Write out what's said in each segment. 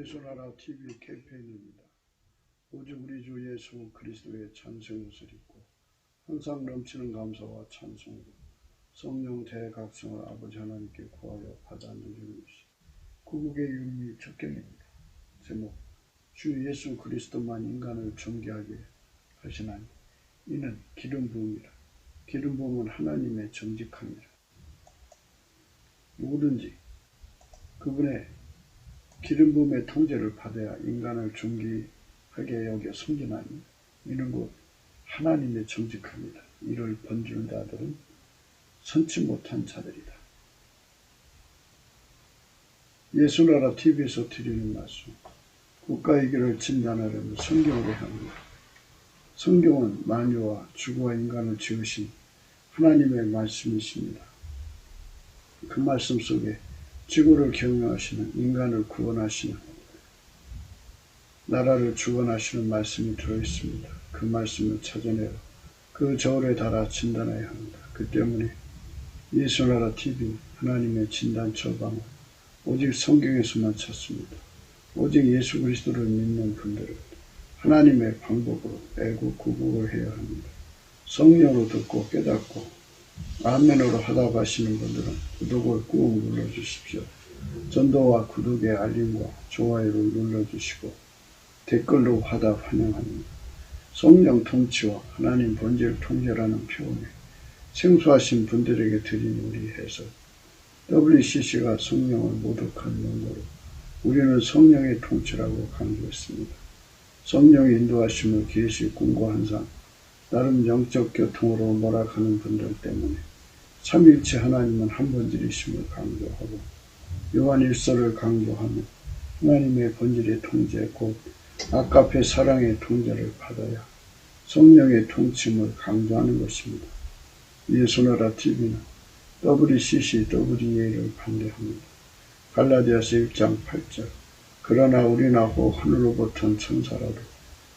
예수나라 TV 캠페인입니다. 오직 우리 주 예수 그리스도의 찬송옷을 입고 항상 넘치는 감사와 찬송으로 성령 대각성을 아버지 하나님께 구하여 받아 누리는 것이 구국의 윤리 적경입니다. 제목: 주 예수 그리스도만 인간을 존귀하게 하시나니 이는 기름 부음이라. 기름 부음은 하나님의 정직함이라. 누구든지 그분의 기름 부음의 통제를 받아야 인간을 존귀하게 여겨 섬기나니 이는 곧 하나님의 정직함이다. 이를 번지는 자들은 선치 못한 자들이다. 예수나라 TV에서 드리는 말씀, 국가의 길을 진단하려면 성경으로 합니다. 성경은 만유와 주와 인간을 지으신 하나님의 말씀이십니다. 그 말씀 속에 지구를 경영하시는, 인간을 구원하시는, 나라를 주관하시는 말씀이 들어있습니다. 그 말씀을 찾아내어 그 저울에 달아 진단해야 합니다. 그 때문에 예수나라 TV 하나님의 진단 처방은 오직 성경에서만 찾습니다. 오직 예수 그리스도를 믿는 분들은 하나님의 방법으로 애국 구국을 해야 합니다. 성령으로 듣고 깨닫고 아멘으로 화답하시는 분들은 구독을 꾹 눌러주십시오. 전도와 구독의 알림과 좋아요를 눌러주시고 댓글로 화답 환영합니다. 성령 통치와 하나님 본질 통제라는 표현에 생소하신 분들에게 드린 우리 해석, WCC가 성령을 모독한 용어로 우리는 성령의 통치라고 강조했습니다. 성령의 인도하심을 계시, 꿈과 환상, 나름 영적 교통으로 몰아가는 분들 때문에 삼일체 하나님은 한 본질이심을 강조하고 요한 1서를 강조하며 하나님의 본질의 통제, 곧 아까페 사랑의 통제를 받아야 성령의 통치임을 강조하는 것입니다. 예수나라 TV는 WCC, WEA를 반대합니다. 갈라디아서 1장 8절 그러나 우리나 혹 하늘로부터 천사라도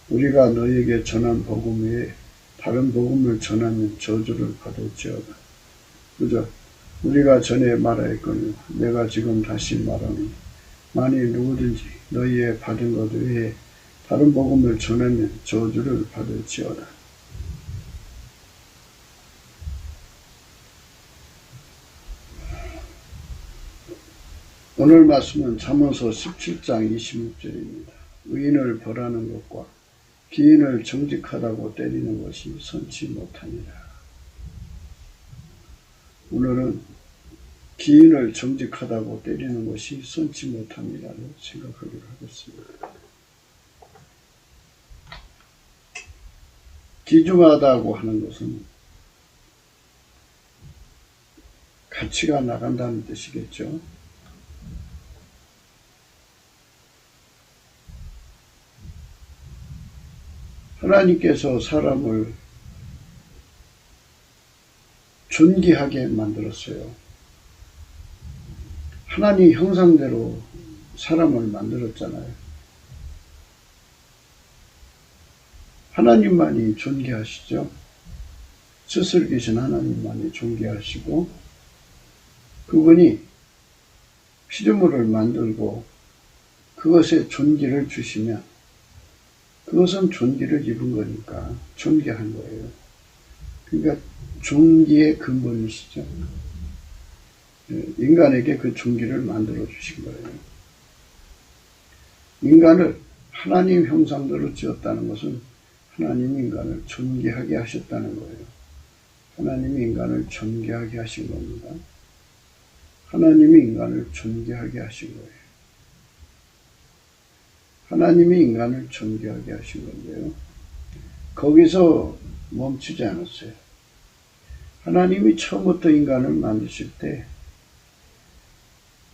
우리가 너에게 전한 복음 외에 다른 복음을 전하면 저주를 받을지어다. 그저 우리가 전에 말하였거니와 내가 지금 다시 말하니 만일 누구든지 너희의 받은 것 외에 다른 복음을 전하면 저주를 받을지어다. 오늘 말씀은 잠언서 17장 26절입니다. 의인을 벌하는 것과 기인을 정직하다고 때리는 것이 선치 못하니라. 오늘은 기인을 정직하다고 때리는 것이 선치 못함이라고 생각하기로 하겠습니다. 귀중하다고 하는 것은 가치가 나간다는 뜻이겠죠. 하나님께서 사람을 존귀하게 만들었어요. 하나님 형상대로 사람을 만들었잖아요. 하나님만이 존귀하시죠. 스스로 계신 하나님만이 존귀하시고 그분이 피조물을 만들고 그것에 존귀를 주시면 그것은 존귀를 입은 거니까 존귀한 거예요. 그러니까 존귀의 근본이시죠. 인간에게 그 존귀를 만들어 주신 거예요. 인간을 하나님 형상대로 지었다는 것은 하나님이 인간을 존귀하게 하셨다는 거예요. 하나님이 인간을 존귀하게 하신 겁니다. 하나님이 인간을 존귀하게 하신 거예요. 하나님이 인간을 존귀하게 하신 건데요. 거기서 멈추지 않았어요. 하나님이 처음부터 인간을 만드실 때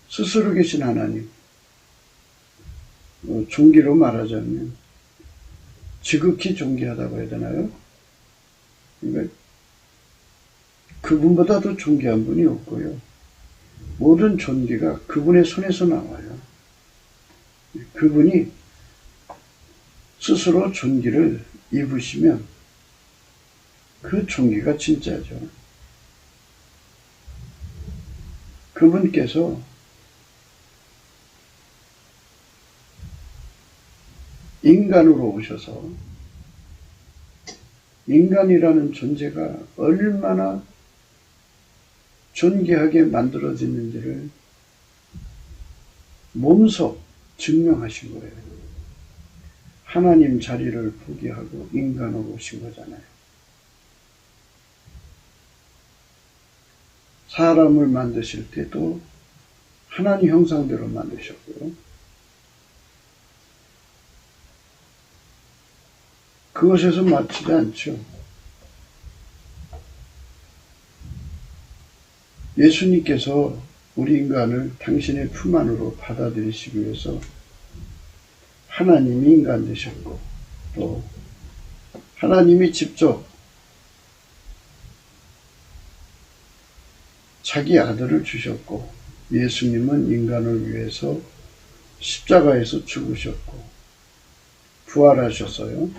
스스로 계신 하나님, 존귀로 말하자면 지극히 존귀하다고 해야 되나요? 그러니까 그분보다 더 존귀한 분이 없고요. 모든 존귀가 그분의 손에서 나와요. 그분이 스스로 존귀를 입으시면 그 존귀가 진짜죠. 그분께서 인간으로 오셔서 인간이라는 존재가 얼마나 존귀하게 만들어지는지를 몸소 증명하신 거예요. 하나님 자리를 포기하고 인간으로 오신 거잖아요. 사람을 만드실 때도 하나님 형상대로 만드셨고요. 그것에서 마치지 않죠. 예수님께서 우리 인간을 당신의 품 안으로 받아들이시기 위해서 하나님이 인간 되셨고, 또 하나님이 직접 자기 아들을 주셨고, 예수님은 인간을 위해서 십자가에서 죽으셨고 부활하셨어요.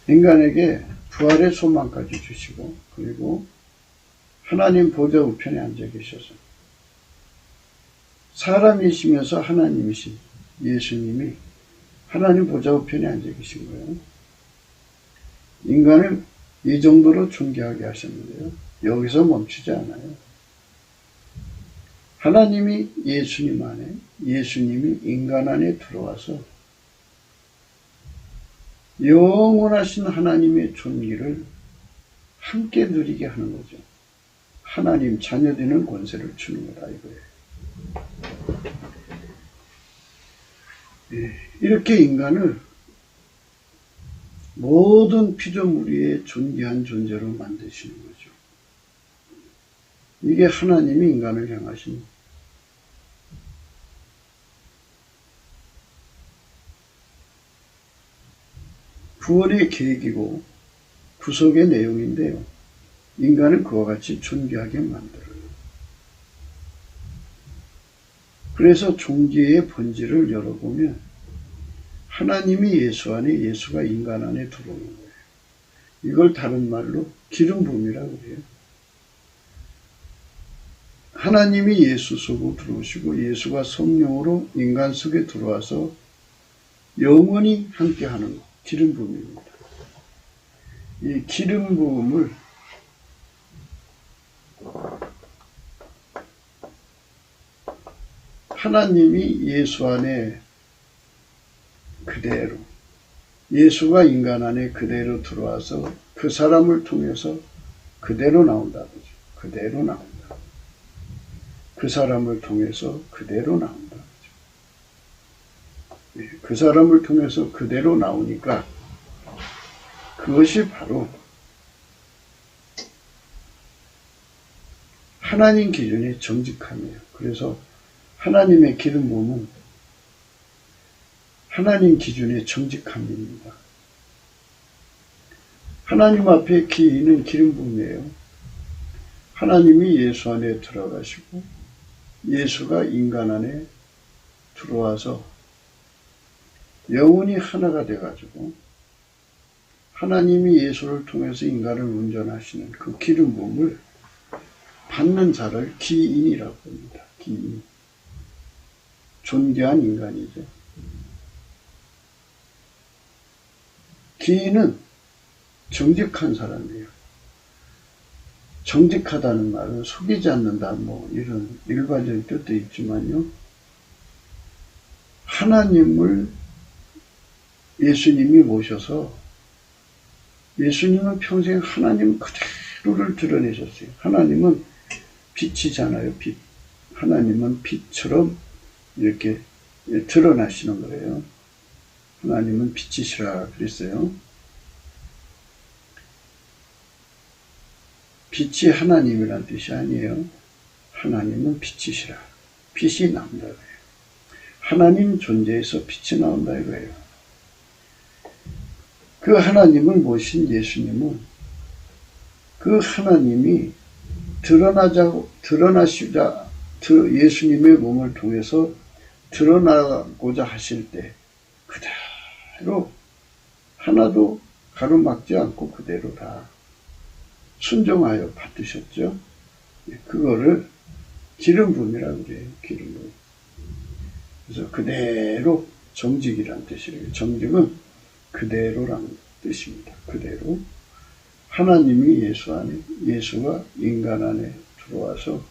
인간에게 부활의 소망까지 주시고, 그리고 하나님 보좌 우편에 앉아 계셔서 사람이시면서 하나님이신 예수님이 하나님 보좌 우편에 앉아 계신 거예요. 인간을 이 정도로 존귀하게 하셨는데요. 여기서 멈추지 않아요. 하나님이 예수님 안에, 예수님이 인간 안에 들어와서 영원하신 하나님의 존귀를 함께 누리게 하는 거죠. 하나님 자녀되는 권세를 주는 거다 이거예요. 이렇게 인간을 모든 피조물의 존귀한 존재로 만드시는 거죠. 이게 하나님이 인간을 향하신 구원의 계획이고 구속의 내용인데요. 인간을 그와 같이 존귀하게 만들어요. 그래서 존귀의 본질을 열어보면 하나님이 예수 안에, 예수가 인간 안에 들어오는 거예요. 이걸 다른 말로 기름 부음이라고 해요. 하나님이 예수 속으로 들어오시고 예수가 성령으로 인간 속에 들어와서 영원히 함께하는 기름 부음입니다. 이 기름 부음을 하나님이 예수 안에 그대로, 예수가 인간 안에 그대로 들어와서 그 사람을 통해서 그대로 나온다. 그대로 나온다. 그 사람을 통해서 그대로 나온다. 그 사람을 통해서 그대로 나오니까 그것이 바로 하나님 기준의 정직함이에요. 그래서 하나님의 기름 부음은 하나님 기준의 정직함입니다. 하나님 앞에 기이는 기름 부음이에요. 하나님이 예수 안에 들어가시고 예수가 인간 안에 들어와서 영혼이 하나가 돼가지고 하나님이 예수를 통해서 인간을 운전하시는 그 기름 부음을 받는 자를 기인이라고 합니다. 기인. 존귀한 인간이죠. 기인은 정직한 사람이에요. 정직하다는 말은 속이지 않는다, 뭐 이런 일반적인 뜻도 있지만요. 하나님을 예수님이 모셔서 예수님은 평생 하나님 그대로를 드러내셨어요. 하나님은 빛이잖아요. 빛. 하나님은 빛처럼 이렇게 드러나시는 거예요. 하나님은 빛이시라 그랬어요. 빛이 하나님이란 뜻이 아니에요. 하나님은 빛이시라. 빛이 나온다 그래요. 하나님 존재에서 빛이 나온다 이거예요. 그 하나님을 모신 예수님은 그 하나님이 드러나시자 예수님의 몸을 통해서 드러나고자 하실 때 그대로 하나도 가로막지 않고 그대로 다 순종하여 받으셨죠. 그거를 기름 부음이라고 그래요. 기름 부음. 그래서 그대로 정직이란 뜻이래요. 정직은 그대로라는 뜻입니다. 그대로. 하나님이 예수 안에, 예수가 인간 안에 들어와서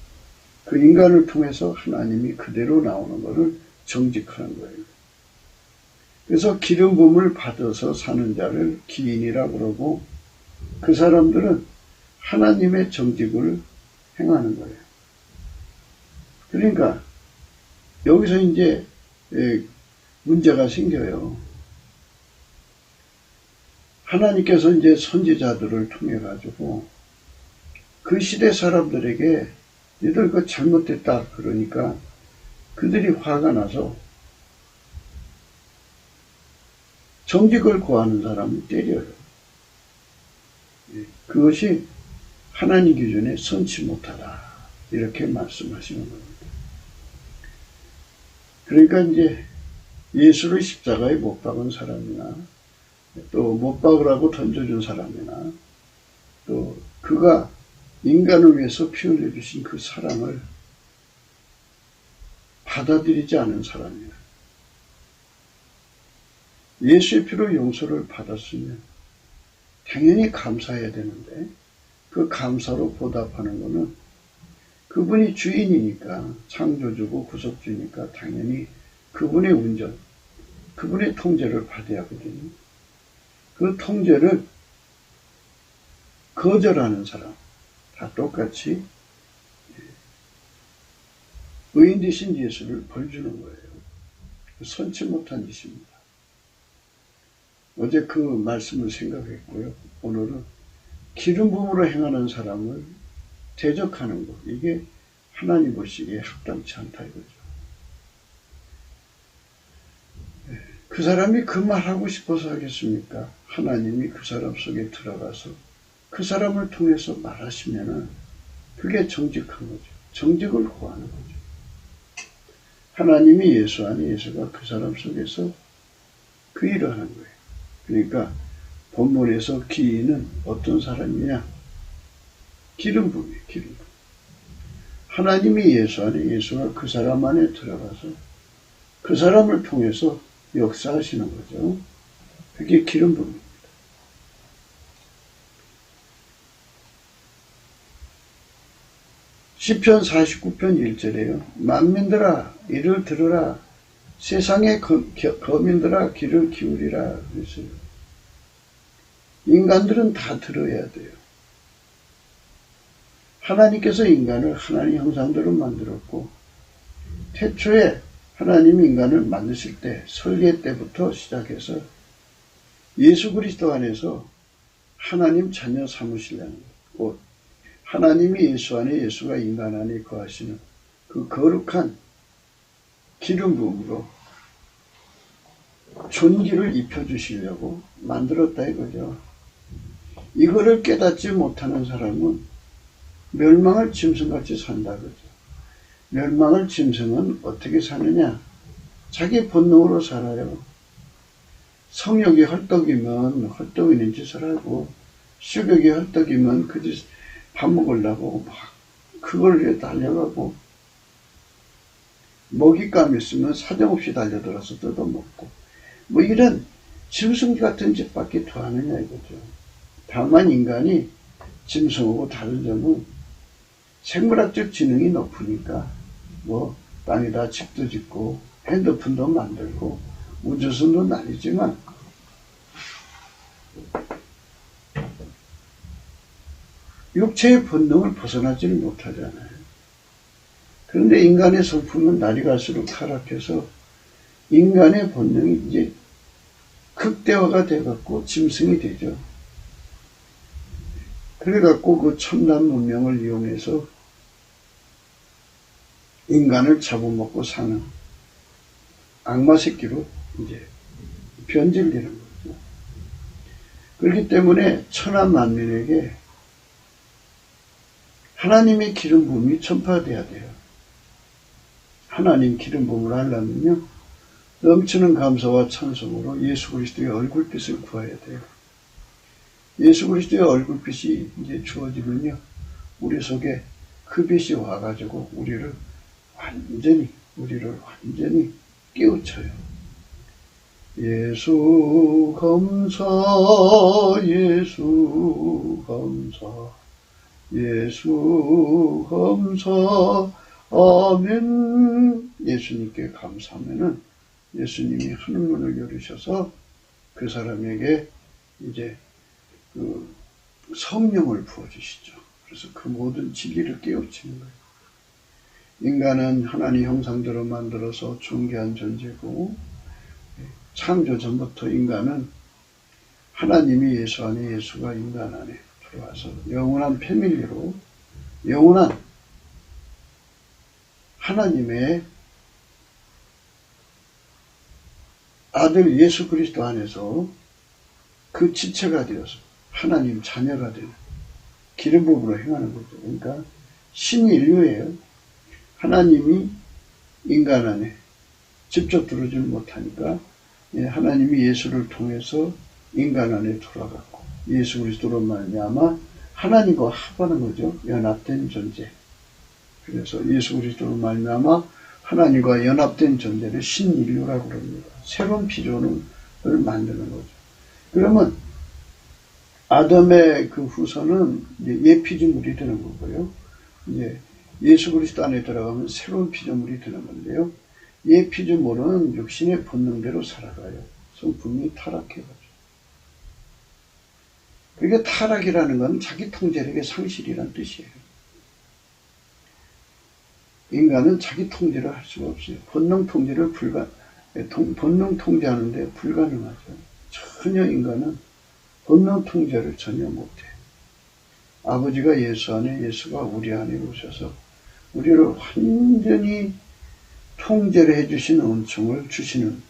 그 인간을 통해서 하나님이 그대로 나오는 것을 정직하는 거예요. 그래서 기름 부음을 받아서 사는 자를 기인이라 그러고 그 사람들은 하나님의 정직을 행하는 거예요. 그러니까 여기서 이제 문제가 생겨요. 하나님께서 이제 선지자들을 통해 가지고 그 시대 사람들에게 너희들 그거 잘못됐다 그러니까 그들이 화가 나서 정직을 구하는 사람을 때려요. 그것이 하나님 기준에 선치 못하다 이렇게 말씀하시는 겁니다. 그러니까 이제 예수를 십자가에 못 박은 사람이나 또 못 박으라고 던져준 사람이나 또 그가 인간을 위해서 피 흘려주신 그 사랑을 받아들이지 않은 사람이야. 예수의 피로 용서를 받았으면 당연히 감사해야 되는데 그 감사로 보답하는 것은 그분이 주인이니까 창조주고 구속주니까 당연히 그분의 운전, 그분의 통제를 받아야 하거든요. 그 통제를 거절하는 사람 다 똑같이 의인 되신 예수를 벌주는 거예요. 선치 못한 짓입니다. 어제 그 말씀을 생각했고요. 오늘은 기름 부음으로 행하는 사람을 대적하는 것. 이게 하나님 보시기에 합당치 않다 이거죠. 그 사람이 그 말하고 싶어서 하겠습니까? 하나님이 그 사람 속에 들어가서 그 사람을 통해서 말하시면은 그게 정직한 거죠. 정직을 구하는 거죠. 하나님이 예수 안에 예수가 그 사람 속에서 그 일을 하는 거예요. 그러니까 본문에서 기인은 어떤 사람이냐? 기름 부음이에요. 기름 부음. 하나님이 예수 안에 예수가 그 사람 안에 들어가서 그 사람을 통해서 역사하시는 거죠. 그게 기름 부음입니다. 시편 49편 1절에요. 만민들아 이를 들으라. 세상의 거민들아 귀를 기울이라 그랬어요. 인간들은 다 들어야 돼요. 하나님께서 인간을 하나님 형상대로 만들었고 태초에 하나님이 인간을 만드실 때 설계 때부터 시작해서 예수 그리스도 안에서 하나님 자녀 삼으시려는 것, 하나님이 예수 안에 예수가 인간 안에 거하시는 그 거룩한 기름 부음으로 존귀를 입혀주시려고 만들었다 이거죠. 이거를 깨닫지 못하는 사람은 멸망할 짐승같이 산다 그러죠. 멸망할 짐승은 어떻게 사느냐? 자기 본능으로 살아요. 성욕이 헐떡이면 헐떡이는 짓을 하고 식욕이 헐떡이면 그 짓 밥 먹으려고 막 그걸 위해 달려가고 먹잇감 있으면 사정없이 달려들어서 뜯어먹고 뭐 이런 짐승 같은 짓밖에 더 하느냐 이거죠. 다만 인간이 짐승하고 다른 점은 생물학적 지능이 높으니까 뭐 땅에다 집도 짓고 핸드폰도 만들고 우주선도 날리지만 육체의 본능을 벗어나지를 못하잖아요. 그런데 인간의 성품은 날이 갈수록 타락해서 인간의 본능이 이제 극대화가 돼갖고 짐승이 되죠. 그래갖고 그 첨단 문명을 이용해서 인간을 잡아먹고 사는 악마 새끼로 이제 변질되는 거죠. 그렇기 때문에 천하 만민에게 하나님의 기름 부음이 전파돼야 돼요. 하나님 기름 부음을 하려면요, 넘치는 감사와 찬송으로 예수 그리스도의 얼굴빛을 구해야 돼요. 예수 그리스도의 얼굴빛이 이제 주어지면요, 우리 속에 그 빛이 와가지고 우리를 완전히 깨우쳐요. 예수 감사 예수 감사 예수 감사 아멘. 예수님께 감사하면은 예수님이 하늘문을 열으셔서 그 사람에게 이제 그 성령을 부어주시죠. 그래서 그 모든 진리를 깨우치는 거예요. 인간은 하나님 형상대로 만들어서 존귀한 존재고, 창조 전부터 인간은 하나님이 예수 안에, 예수가 인간 안에 들어와서 영원한 패밀리로, 영원한 하나님의 아들 예수 그리스도 안에서 그 지체가 되어서 하나님 자녀가 되는 기름부음으로 행하는 거죠. 그러니까 신인류예요. 하나님이 인간 안에 직접 들어오지 못하니까 하나님이 예수를 통해서 인간 안에 들어갔고, 예수 그리스도로 말미암아 하나님과 합하는 거죠. 연합된 존재. 그래서 예수 그리스도로 말미암아 하나님과 연합된 존재를 신인류라고 합니다. 새로운 피조물을 만드는 거죠. 그러면 아담의 그 후손은 예피조물이 되는 거고요. 이제 예수 그리스도 안에 들어가면 새로운 피조물이 되는 건데요. 예피조물은 육신의 본능대로 살아가요. 성품이 타락해가지고. 그러니까 타락이라는 건 자기 통제력의 상실이란 뜻이에요. 인간은 자기 통제를 할 수가 없어요. 본능 통제를 본능 통제하는데 불가능하죠. 전혀 인간은 본능 통제를 전혀 못해요. 아버지가 예수 안에, 예수가 우리 안에 오셔서 우리를 완전히 통제를 해주신 은총을 주시는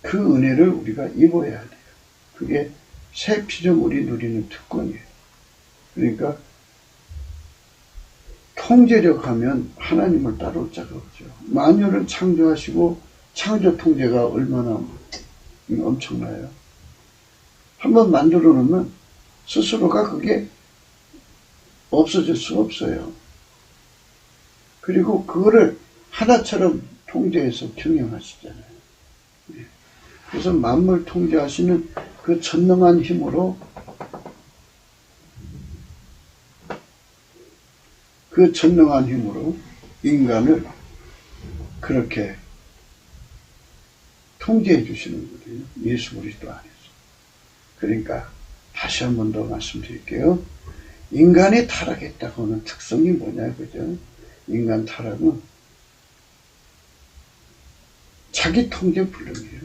그 은혜를 우리가 입어야 돼요. 그게 새 피조물이 누리는 특권이에요. 그러니까 통제력 하면 하나님을 따를 자가 없죠. 만유를 창조하시고 창조 통제가 얼마나 엄청나요. 한번 만들어 놓으면 스스로가 그게 없어질 수 없어요. 그리고 그거를 하나처럼 통제해서 경영하시잖아요. 그래서 만물 통제하시는 그 전능한 힘으로, 그 전능한 힘으로 인간을 그렇게 통제해 주시는 거예요. 예수 그리스도 안에서. 그러니까 다시 한 번 더 말씀드릴게요. 인간이 타락했다고 하는 특성이 뭐냐, 그죠? 인간 타락은 자기 통제 불능이에요.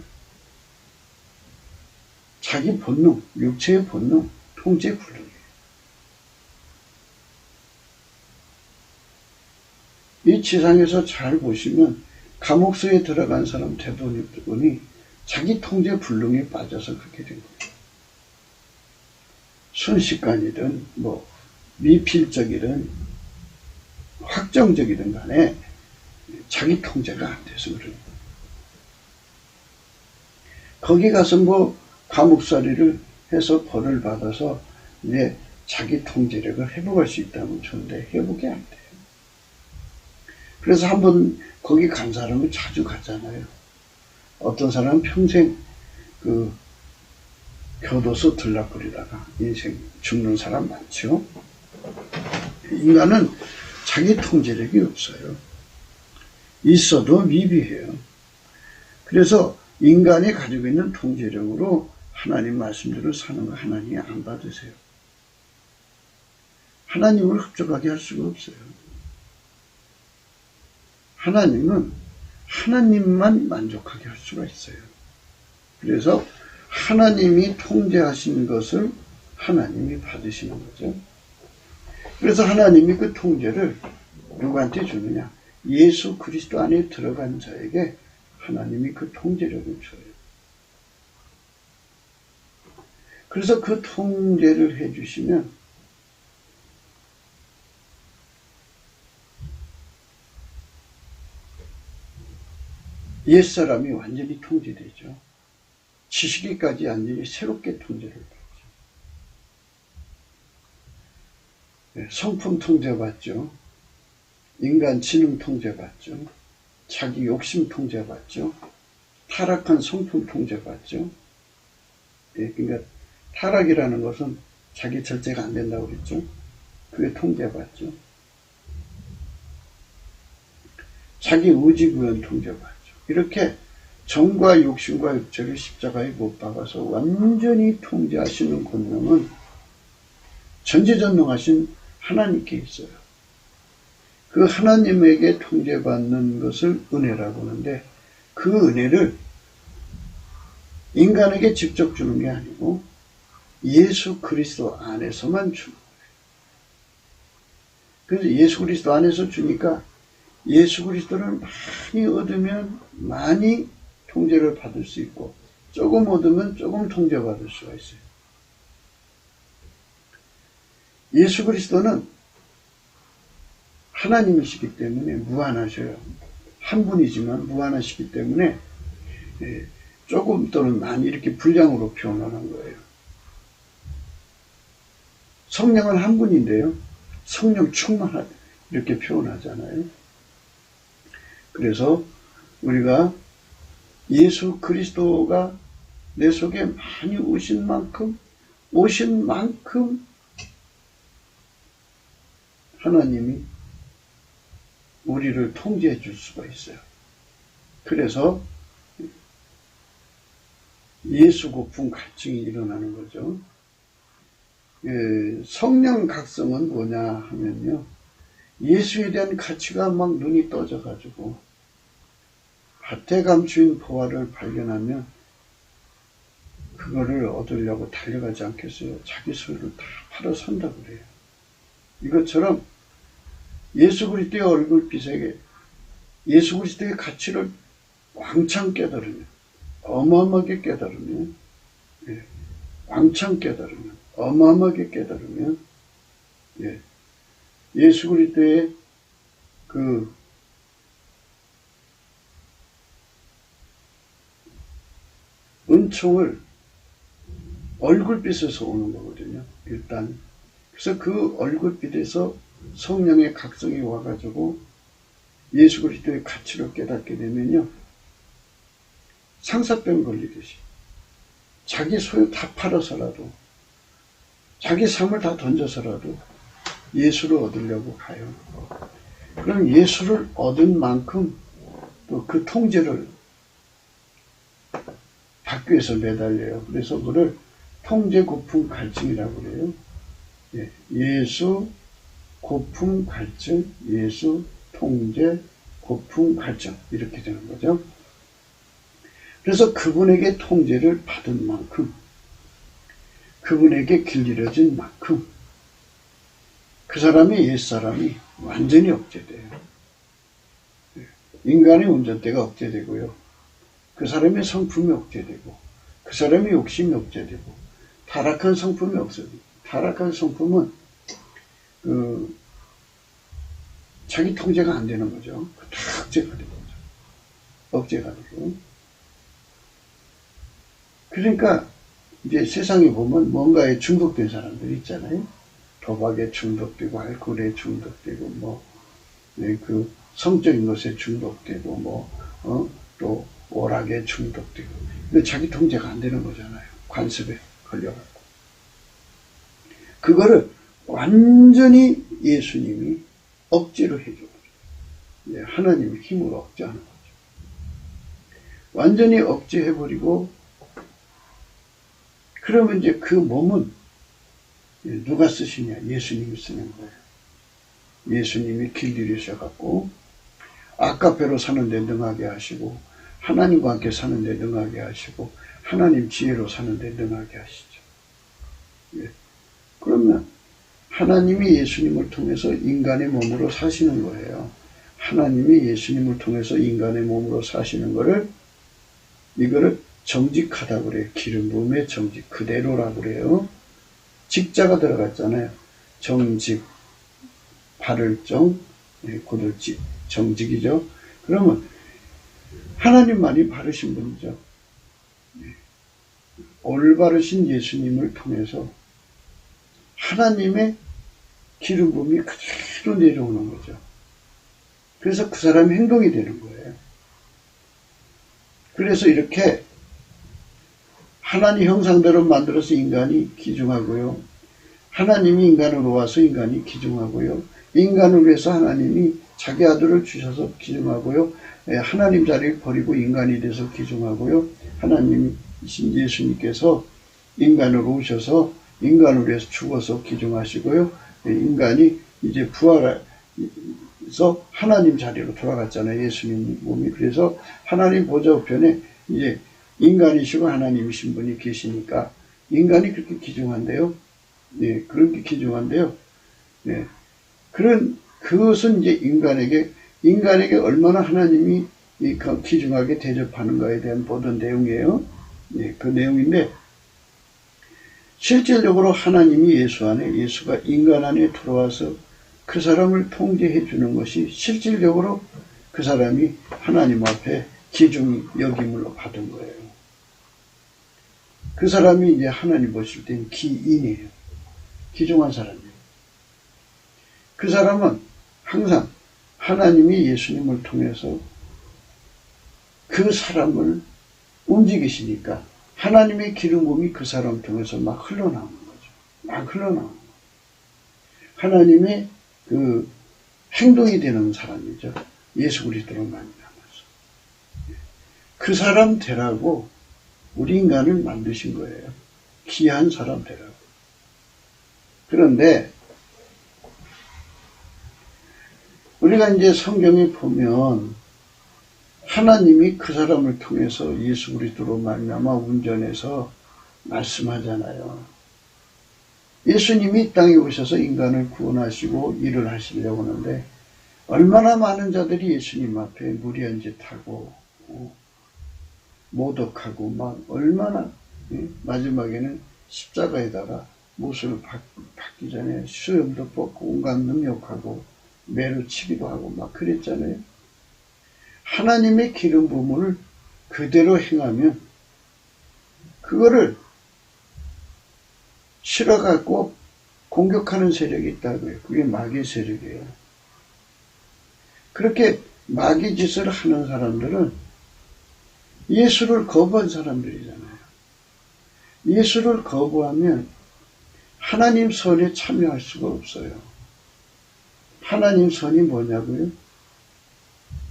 자기 본능, 육체의 본능, 통제 불능이에요. 이 지상에서 잘 보시면 감옥소에 들어간 사람 대부분이 자기 통제 불능에 빠져서 그렇게 된 거예요. 순식간이든 미필적이든 확정적이든 간에 자기 통제가 안 돼서 그래요. 거기 가서 감옥살이를 해서 벌을 받아서 이제 자기 통제력을 회복할 수 있다면 좋은데 회복이 안 돼요. 그래서 한번 거기 간 사람은 자주 가잖아요. 어떤 사람은 평생 교도소 들락거리다가 인생 죽는 사람 많죠. 인간은 자기 통제력이 없어요. 있어도 미비해요. 그래서 인간이 가지고 있는 통제력으로 하나님 말씀대로 사는 거 하나님이 안 받으세요. 하나님을 흡족하게 할 수가 없어요. 하나님은 하나님만 만족하게 할 수가 있어요. 그래서 하나님이 통제하시는 것을 하나님이 받으시는 거죠. 그래서 하나님이 그 통제를 누구한테 주느냐? 예수 그리스도 안에 들어간 자에게 하나님이 그 통제력을 줘요. 그래서 그 통제를 해주시면 옛사람이 완전히 통제되죠. 지식이까지 완전히 새롭게 통제를 받죠. 성품 통제받죠. 인간 지능 통제받죠. 자기 욕심 통제받죠. 타락한 성품 통제받죠. 예, 그러니까 타락이라는 것은 자기 절제가 안 된다고 그랬죠. 그게 통제받죠. 자기 의지구현 통제받죠. 이렇게 정과 욕심과 육체를 십자가에 못 박아서 완전히 통제하시는 권능은 전지전능하신 하나님께 있어요. 그 하나님에게 통제받는 것을 은혜라고 하는데, 그 은혜를 인간에게 직접 주는 게 아니고 예수 그리스도 안에서만 주는 거예요. 그래서 예수 그리스도 안에서 주니까 예수 그리스도를 많이 얻으면 많이 통제를 받을 수 있고, 조금 얻으면 조금 통제받을 수가 있어요. 예수 그리스도는 하나님이시기 때문에 무한하셔요. 한 분이지만 무한하시기 때문에 조금 또는 많이 이렇게 분량으로 표현하는 거예요. 성령은 한 분인데요, 성령 충만하다 이렇게 표현하잖아요. 그래서 우리가 예수 그리스도가 내 속에 많이 오신 만큼 하나님이 우리를 통제해 줄 수가 있어요. 그래서 예수 고품 갈증이 일어나는 거죠. 성령 각성은 뭐냐 하면요, 예수에 대한 가치가 막 눈이 떠져가지고 밭에 감추인 보화를 발견하면 그거를 얻으려고 달려가지 않겠어요? 자기 소유를 다 팔아 산다고 그래요. 이것처럼 예수 그리스도의 얼굴빛에 예수 그리스도의 가치를 왕창 깨달으면, 어마어마하게 깨달으면, 왕창 깨달으면, 어마어마하게 깨달으면, 예수 그리스도의 그 은총을 얼굴빛에서 오는 거거든요. 일단 그래서 그 얼굴빛에서 성령의 각성이 와가지고 예수 그리스도의 가치를 깨닫게 되면요, 상사병 걸리듯이 자기 소유 다 팔아서라도, 자기 삶을 다 던져서라도 예수를 얻으려고 가요. 그럼 예수를 얻은 만큼 또 그 통제를 받기 위해서 매달려요. 그래서 그를 통제 고품 갈증이라고 그래요. 예수 고품 갈증, 예수 통제 고품 갈증, 이렇게 되는 거죠. 그래서 그분에게 통제를 받은 만큼, 그분에게 길들여진 만큼 그 사람이, 옛사람이 완전히 억제돼요. 인간의 운전대가 억제되고요, 그 사람의 성품이 억제되고, 그 사람의 욕심이 억제되고, 타락한 성품이 없어지고, 타락한 성품은 자기 통제가 안 되는 거죠. 다 억제가 되는 거죠. 억제가 되고. 그러니까 이제 세상에 보면 뭔가에 중독된 사람들이 있잖아요. 도박에 중독되고, 알코올에 중독되고, 그 성적인 것에 중독되고, 또 오락에 중독되고. 근데 자기 통제가 안 되는 거잖아요. 관습에 걸려갖고. 그거를 완전히 예수님이 억지로 해줘요. 하나님의 힘으로 억제하는 거죠. 완전히 억제해버리고, 그러면 이제 그 몸은 누가 쓰시냐? 예수님이 쓰는 거예요. 예수님이 길들이셔갖고 아까배로 사는데 능하게 하시고, 하나님과 함께 사는데 능하게 하시고, 하나님 지혜로 사는데 능하게 하시죠. 그러면 하나님이 예수님을 통해서 인간의 몸으로 사시는 거예요. 하나님이 예수님을 통해서 인간의 몸으로 사시는 이거를 정직하다고 그래요. 기름 부음의 정직, 그대로라고 그래요. 직자가 들어갔잖아요. 정직, 바를 정, 고들지, 정직이죠. 그러면 하나님만이 바르신 분이죠. 올바르신 예수님을 통해서 하나님의 기름 부음이 그대로 내려오는 거죠. 그래서 그 사람의 행동이 되는 거예요. 그래서 이렇게 하나님 형상대로 만들어서 인간이 기중하고요. 하나님이 인간으로 와서 인간이 기중하고요. 인간을 위해서 하나님이 자기 아들을 주셔서 기중하고요. 하나님 자리를 버리고 인간이 돼서 기중하고요. 하나님이신 예수님께서 인간으로 오셔서 인간을 위해서 죽어서 기중하시고요. 인간이 이제 부활해서 하나님 자리로 돌아갔잖아요. 예수님 몸이. 그래서 하나님 보좌 우편에 이제 인간이시고 하나님이신 분이 계시니까 인간이 그렇게 기중한데요. 예, 그렇게 기중한데요. 예, 그것은 이제 인간에게 얼마나 하나님이 기중하게 대접하는가에 대한 보던 내용이에요. 예, 그 내용인데, 실질적으로 하나님이 예수가 인간 안에 들어와서 그 사람을 통제해 주는 것이 실질적으로 그 사람이 하나님 앞에 기중 여김을 받은 거예요. 그 사람이 이제 하나님 보실 때는 기인이에요. 기중한 사람이에요. 그 사람은 항상 하나님이 예수님을 통해서 그 사람을 움직이시니까 하나님의 기름 부음이 그 사람을 통해서 막 흘러나오는 거죠. 막 흘러나오는 거예요. 하나님의 그 행동이 되는 사람이죠. 예수 그리스도를 만나면서. 그 사람 되라고 우리 인간을 만드신 거예요. 귀한 사람 되라고. 그런데 우리가 이제 성경에 보면 하나님이 그 사람을 통해서 예수 그리스도로 말미암아 운전해서 말씀하잖아요. 예수님이 이 땅에 오셔서 인간을 구원하시고 일을 하시려고 하는데 얼마나 많은 자들이 예수님 앞에 무리한 짓 하고 모독하고 막 얼마나 마지막에는 십자가에다가 못을 받기 전에 수염도 뽑고 온갖 능욕하고 매를 치기도 하고 막 그랬잖아요. 하나님의 기름 부음을 그대로 행하면 그거를 싫어갖고 공격하는 세력이 있다고요. 그게 마귀의 세력이에요. 그렇게 마귀 짓을 하는 사람들은 예수를 거부한 사람들이잖아요. 예수를 거부하면 하나님 선에 참여할 수가 없어요. 하나님 선이 뭐냐고요?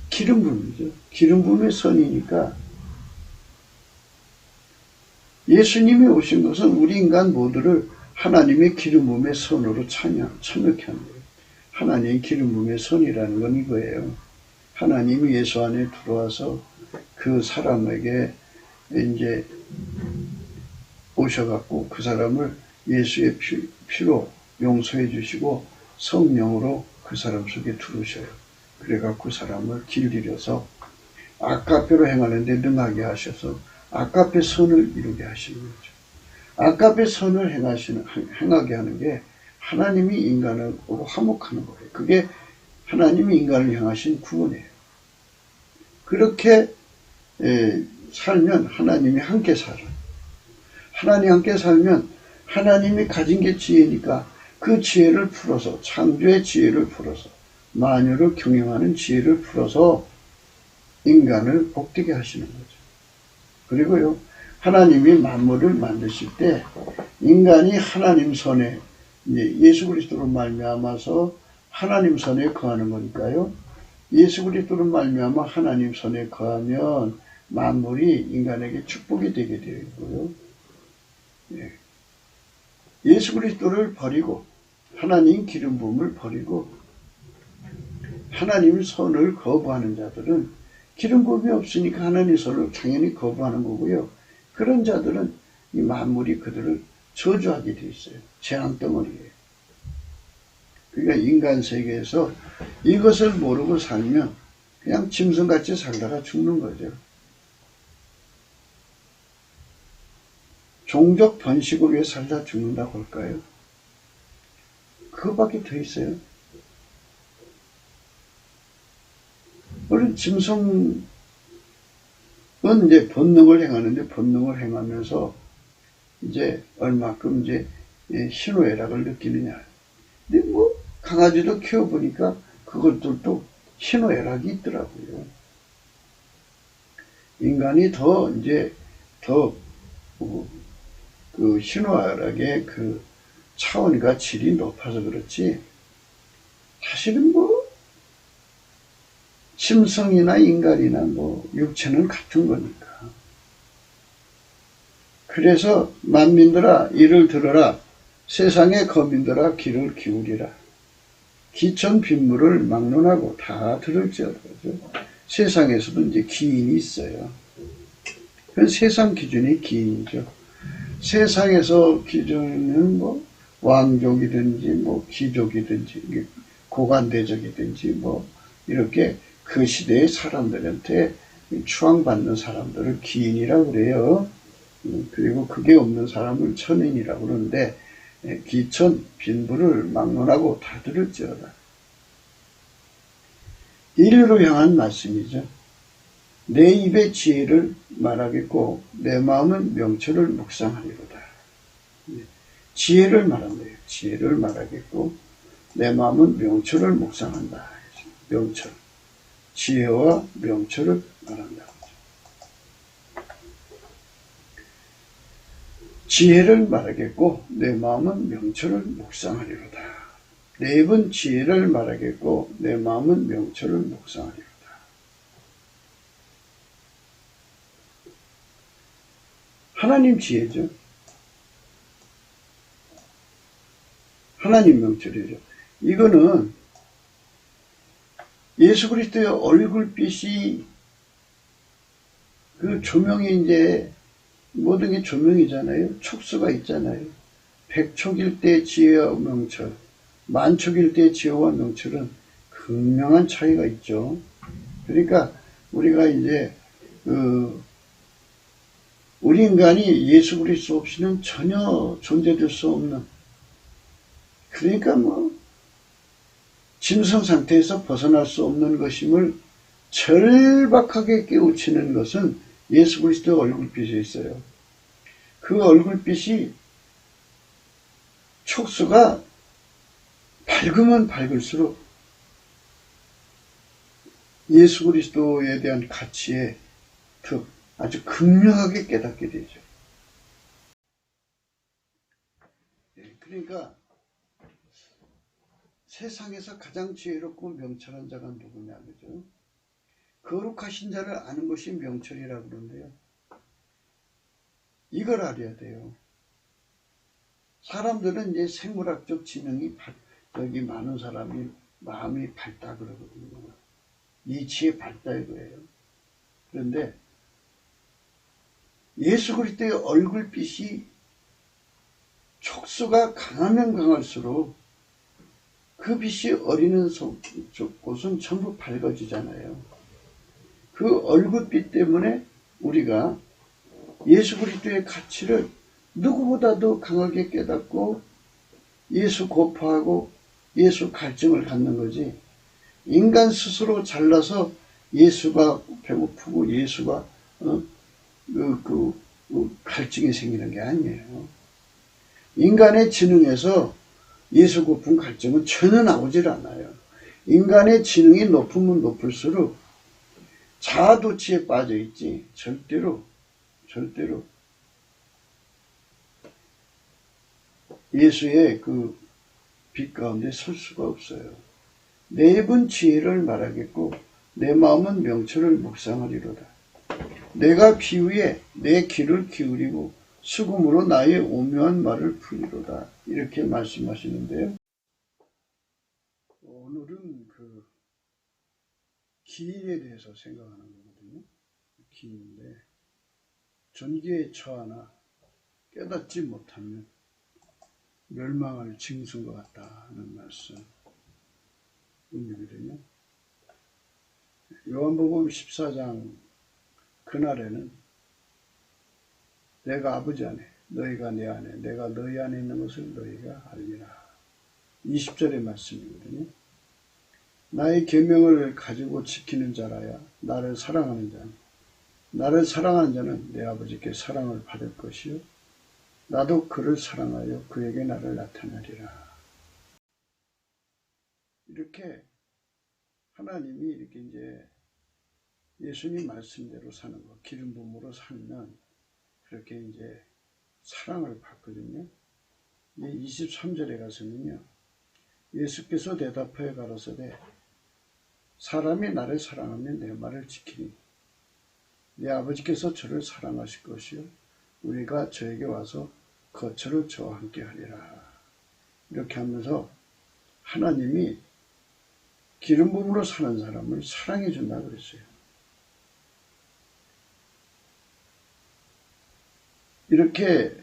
기름 부음이죠. 기름 부음의 선이니까 예수님이 오신 것은 우리 인간 모두를 하나님의 기름 부음의 선으로 참여케 하는 거예요. 하나님의 기름 부음의 선이라는 건 이거예요. 하나님이 예수 안에 들어와서 그 사람에게 이제 오셔갖고 그 사람을 예수의 피로 용서해 주시고 성령으로 그 사람 속에 들어오셔요. 그래갖고 그 사람을 길들여서 아까페로 행하는데 능하게 하셔서 아까페 선을 이루게 하시는 거죠. 아까페 선을 행하게 하는 게 하나님이 인간으로 화목하는 거예요. 그게 하나님이 인간을 향하신 구원이에요. 그렇게 살면 하나님이 함께 살아요. 하나님 함께 살면 하나님이 가진 게 지혜니까 그 지혜를 풀어서 창조의 지혜를 풀어서 만유를 경영하는 지혜를 풀어서 인간을 복되게 하시는 거죠. 그리고요, 하나님이 만물을 만드실 때 인간이 하나님 선에 예수 그리스도로 말미암아서 하나님 선에 거하는 거니까요. 예수 그리스도로 말미암아 하나님 선에 거하면 만물이 인간에게 축복이 되게 되어 있고요. 예수 그리스도를 버리고 하나님 기름 부음을 버리고 하나님 선을 거부하는 자들은 기름 부음이 없으니까 하나님 선을 당연히 거부하는 거고요. 그런 자들은 이 만물이 그들을 저주하게 돼 있어요. 재앙 덩어리예요. 그러니까 인간 세계에서 이것을 모르고 살면 그냥 짐승같이 살다가 죽는 거죠. 종족 번식을 위해 살다 죽는다고 할까요? 그거밖에 더 있어요. 우리 짐승은 이제 본능을 행하는데 본능을 행하면서 이제 얼마큼 이제 희노애락을 느끼느냐. 근데 뭐 강아지도 키워보니까 그것들도 희노애락이 있더라고요. 인간이 더 이제 더 그 신화락의 그 차원과 질이 높아서 그렇지, 사실은 뭐 심성이나 인간이나 뭐 육체는 같은 거니까. 그래서 만민들아 이를 들으라. 세상의 거민들아 귀를 기울이라. 기천 빗물을 막론하고 다 들을지어다. 세상에서도 이제 기인이 있어요. 그 세상 기준이 기인이죠. 세상에서 기준은 뭐 왕족이든지 뭐 귀족이든지 고관대적이든지 뭐 이렇게 그 시대의 사람들한테 추앙받는 사람들을 기인이라고 그래요. 그리고 그게 없는 사람을 천인이라고 그러는데, 기천 빈부를 막론하고 다 들을지어다. 인류로 향한 말씀이죠. 내 입의 지혜를 말하겠고 내 마음은 명철을 묵상하리로다. 지혜를 말한대요. 지혜를 말하겠고 내 마음은 명철을 묵상한다. 명철, 지혜와 명철을 말한다. 지혜를 말하겠고 내 마음은 명철을 묵상하리로다. 내 입은 지혜를 말하겠고 내 마음은 명철을 묵상하리로다. 하나님 지혜죠. 하나님 명철이죠. 이거는 예수 그리스도의 얼굴빛이 그 조명이 이제 모든 게 조명이잖아요. 촉수가 있잖아요. 백촉일 때 지혜와 명철, 만촉일 때 지혜와 명철은 극명한 차이가 있죠. 그러니까 우리가 이제 우리 인간이 예수 그리스도 없이는 전혀 존재될 수 없는, 그러니까 뭐 짐승 상태에서 벗어날 수 없는 것임을 절박하게 깨우치는 것은 예수 그리스도의 얼굴빛에 있어요. 그 얼굴빛이 촉수가 밝으면 밝을수록 예수 그리스도에 대한 가치에 더 아주 극명하게 깨닫게 되죠. 그러니까 세상에서 가장 지혜롭고 명철한 자가 누구냐, 그죠? 거룩하신 자를 아는 것이 명철이라고 그러는데요. 이걸 알아야 돼요. 사람들은 이제 생물학적 지능이 여기 많은 사람이 마음이 밝다 그러거든요. 이치에 밝다 이거예요. 그런데 예수 그리스도의 얼굴빛이 촉수가 강하면 강할수록 그 빛이 어리는 곳은 전부 밝아지잖아요. 그 얼굴빛 때문에 우리가 예수 그리스도의 가치를 누구보다도 강하게 깨닫고 예수 고파하고 예수 갈증을 갖는 거지, 인간 스스로 잘나서 예수가 배고프고 예수가 갈증이 생기는 게 아니에요. 인간의 지능에서 예수 고픈 갈증은 전혀 나오질 않아요. 인간의 지능이 높으면 높을수록 자아도취에 빠져있지 절대로 예수의 그 빛 가운데 설 수가 없어요. 내 입은 지혜를 말하겠고 내 마음은 명철을 묵상하리로다. 내가 비유에 내 귀를 기울이고 수금으로 나의 오묘한 말을 풀리로다. 이렇게 말씀하시는데요. 오늘은 그 기인에 대해서 생각하는 거거든요. 기인인데 전기에 처하나 깨닫지 못하면 멸망할 징수인 것 같다는 말씀이거든요. 요한복음 14장 그날에는 내가 아버지 안에 너희가 내 안에 내가 너희 안에 있는 것을 너희가 알리라. 20절의 말씀이거든요. 나의 계명을 가지고 지키는 자라야 나를 사랑하는 자는, 나를 사랑하는 자는 내 아버지께 사랑을 받을 것이요 나도 그를 사랑하여 그에게 나를 나타내리라. 이렇게 하나님이 이렇게 이제 예수님 말씀대로 사는 거, 기름 부음으로 살면 그렇게 이제 사랑을 받거든요. 23절에 가서는요, 예수께서 대답하여 가로사대 사람이 나를 사랑하면 내 말을 지키니 내 아버지께서 저를 사랑하실 것이요 우리가 저에게 와서 거처를 저와 함께 하리라. 이렇게 하면서 하나님이 기름 부음으로 사는 사람을 사랑해 준다 그랬어요. 이렇게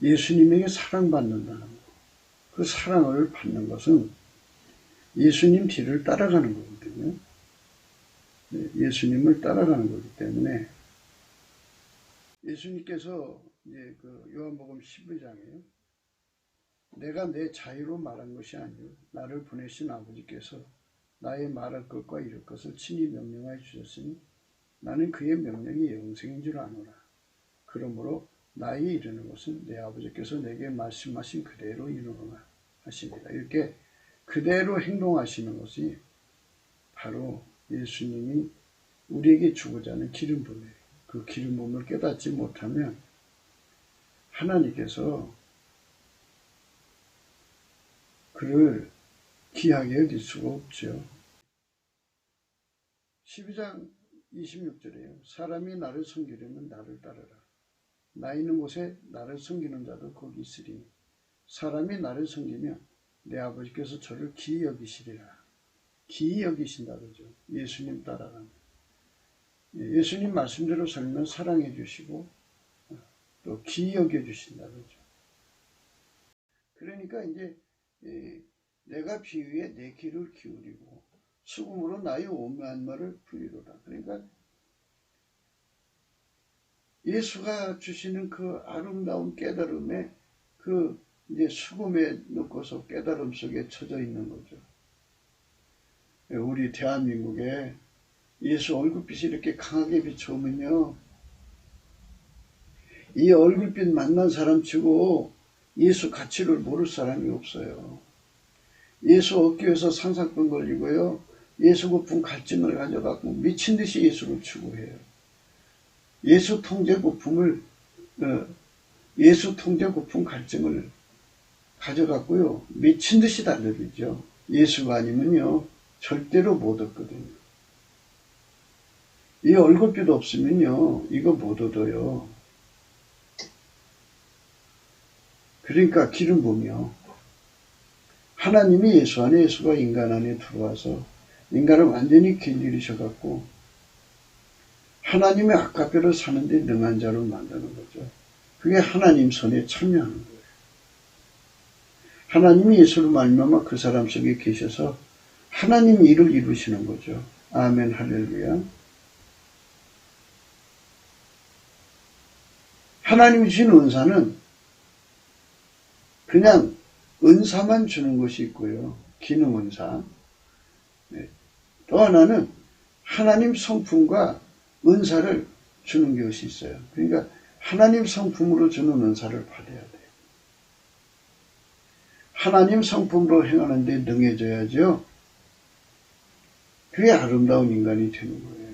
예수님에게 사랑받는다는 것, 그 사랑을 받는 것은 예수님 뒤를 따라가는 거거든요. 예수님을 따라가는 거기 때문에 예수님께서 이제 요한복음 12장에요. 내가 내 자유로 말한 것이 아니요 나를 보내신 아버지께서 나의 말할 것과 이룰 것을 친히 명령하여 주셨으니 나는 그의 명령이 영생인 줄 아노라. 그러므로 나의 이르는 것은 내 아버지께서 내게 말씀하신 그대로 이루노라 하십니다. 이렇게 그대로 행동하시는 것이 바로 예수님이 우리에게 주고자 하는 기름 부음이에요. 그 기름 부음을 깨닫지 못하면 하나님께서 그를 귀하게 여길 수가 없죠. 12장 26절이에요. 사람이 나를 섬기려면 나를 따르라. 나 있는 곳에 나를 섬기는 자도 거기 있으리니 사람이 나를 섬기면 내 아버지께서 저를 기이 여기시리라. 기이 여기신다 그러죠. 예수님 따라가면. 예수님 말씀대로 살면 사랑해 주시고 또 기이 여겨 주신다 그러죠. 그러니까 이제 내가 비위에 내 귀를 기울이고 수금으로 나의 오묘한 말을 부리로다. 그러니까 예수가 주시는 그 아름다운 깨달음에 이제 수금에 넣고서 깨달음 속에 쳐져 있는 거죠. 우리 대한민국에 예수 얼굴빛이 이렇게 강하게 비춰오면요, 이 얼굴빛 만난 사람 치고 예수 가치를 모를 사람이 없어요. 예수 어깨에서 상상병 걸리고요, 예수 고픈 갈증을 가져갖고 미친 듯이 예수를 추구해요. 예수 통제 고픈 갈증을 가져갖고요, 미친 듯이 달려들죠. 예수가 아니면요, 절대로 못 얻거든요. 이 얼굴빛 없으면요, 이거 못 얻어요. 그러니까 기름 부음이요. 하나님이 예수 안에, 예수가 인간 안에 들어와서 인간을 완전히 길들이셔갖고 하나님의 아까뼈를 사는데 능한 자로 만드는 거죠. 그게 하나님 손에 참여하는 거예요. 하나님이 예수를 말미암아 그 사람 속에 계셔서 하나님 일을 이루시는 거죠. 아멘, 할렐루야. 하나님 주신 은사는 그냥 은사만 주는 것이 있고요. 기능 은사. 또 하나는 하나님 성품과 은사를 주는 것이 있어요. 그러니까 하나님 성품으로 주는 은사를 받아야 돼요. 하나님 성품으로 행하는 데 능해져야죠. 그게 아름다운 인간이 되는 거예요.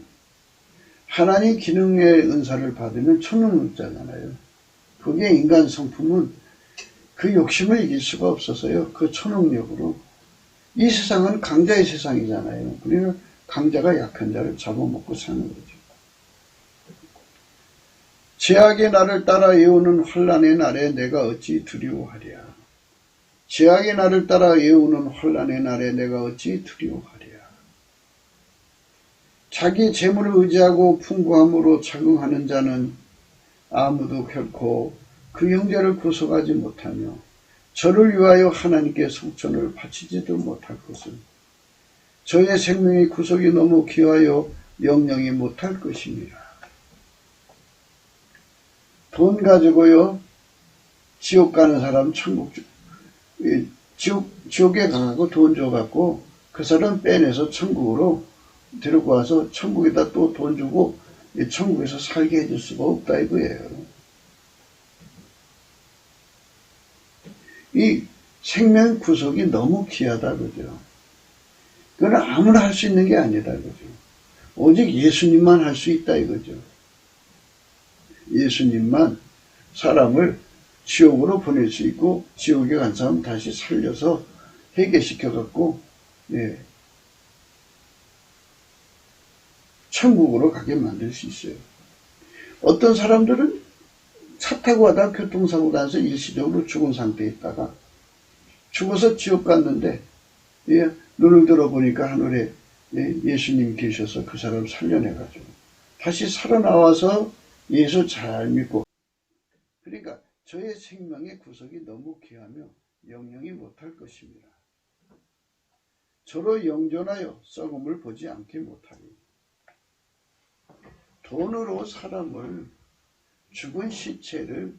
하나님 기능의 은사를 받으면 초능력자잖아요. 그게 인간 성품은 그 욕심을 이길 수가 없어서요. 그 초능력으로. 이 세상은 강자의 세상이잖아요. 그러니까 강자가 약한 자를 잡아먹고 사는 거죠. 죄악의 나를 따라 애우는 환난의 날에 내가 어찌 두려워하랴. 죄악의 나를 따라 애우는 환난의 날에 내가 어찌 두려워하랴. 자기 재물을 의지하고 풍부함으로 착응하는 자는 아무도 결코 그 형제를 구속하지 못하며 저를 위하여 하나님께 성천을 바치지도 못할 것은 저의 생명의 구속이 너무 귀하여 영영이 못할 것입니다. 돈 가지고요, 지옥 가는 사람 지옥에 가고 돈 줘갖고 그 사람 빼내서 천국으로 데리고 와서 천국에다 또 돈 주고 천국에서 살게 해줄 수가 없다 이거예요. 이 생명 구속이 너무 귀하다 그죠. 그건 아무나 할 수 있는 게 아니다 이거죠. 오직 예수님만 할 수 있다 이거죠. 예수님만 사람을 지옥으로 보낼 수 있고 지옥에 간 사람 다시 살려서 회개시켜갖고 천국으로 가게 만들 수 있어요. 어떤 사람들은 차 타고 가다가 교통사고 나서 일시적으로 죽은 상태에 있다가 죽어서 지옥 갔는데 눈을 들어보니까 하늘에 예수님 계셔서 그 사람을 살려내가지고 다시 살아나와서 예수 잘 믿고, 그러니까 저의 생명의 구속이 너무 귀하며 영영이 못할 것입니다. 저로 영존하여 썩음을 보지 않게 못하리. 돈으로 사람을, 죽은 시체를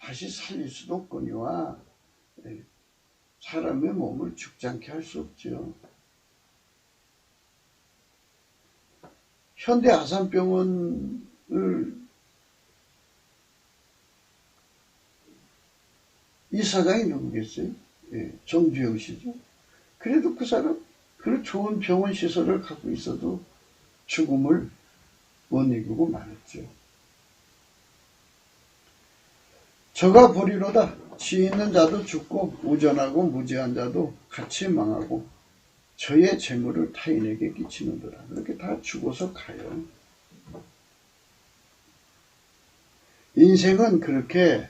다시 살릴 수도 없거니와 사람의 몸을 죽지 않게 할 수 없죠. 현대 아산병원을 이사장이 누구겠어요? 정주영 씨죠. 그래도 그 사람 그런 좋은 병원 시설을 갖고 있어도 죽음을 못 이기고 말았죠. 저가 보리로다. 지 있는 자도 죽고 우전하고 무지한 자도 같이 망하고 저의 재물을 타인에게 끼치는도다. 그렇게 다 죽어서 가요. 인생은 그렇게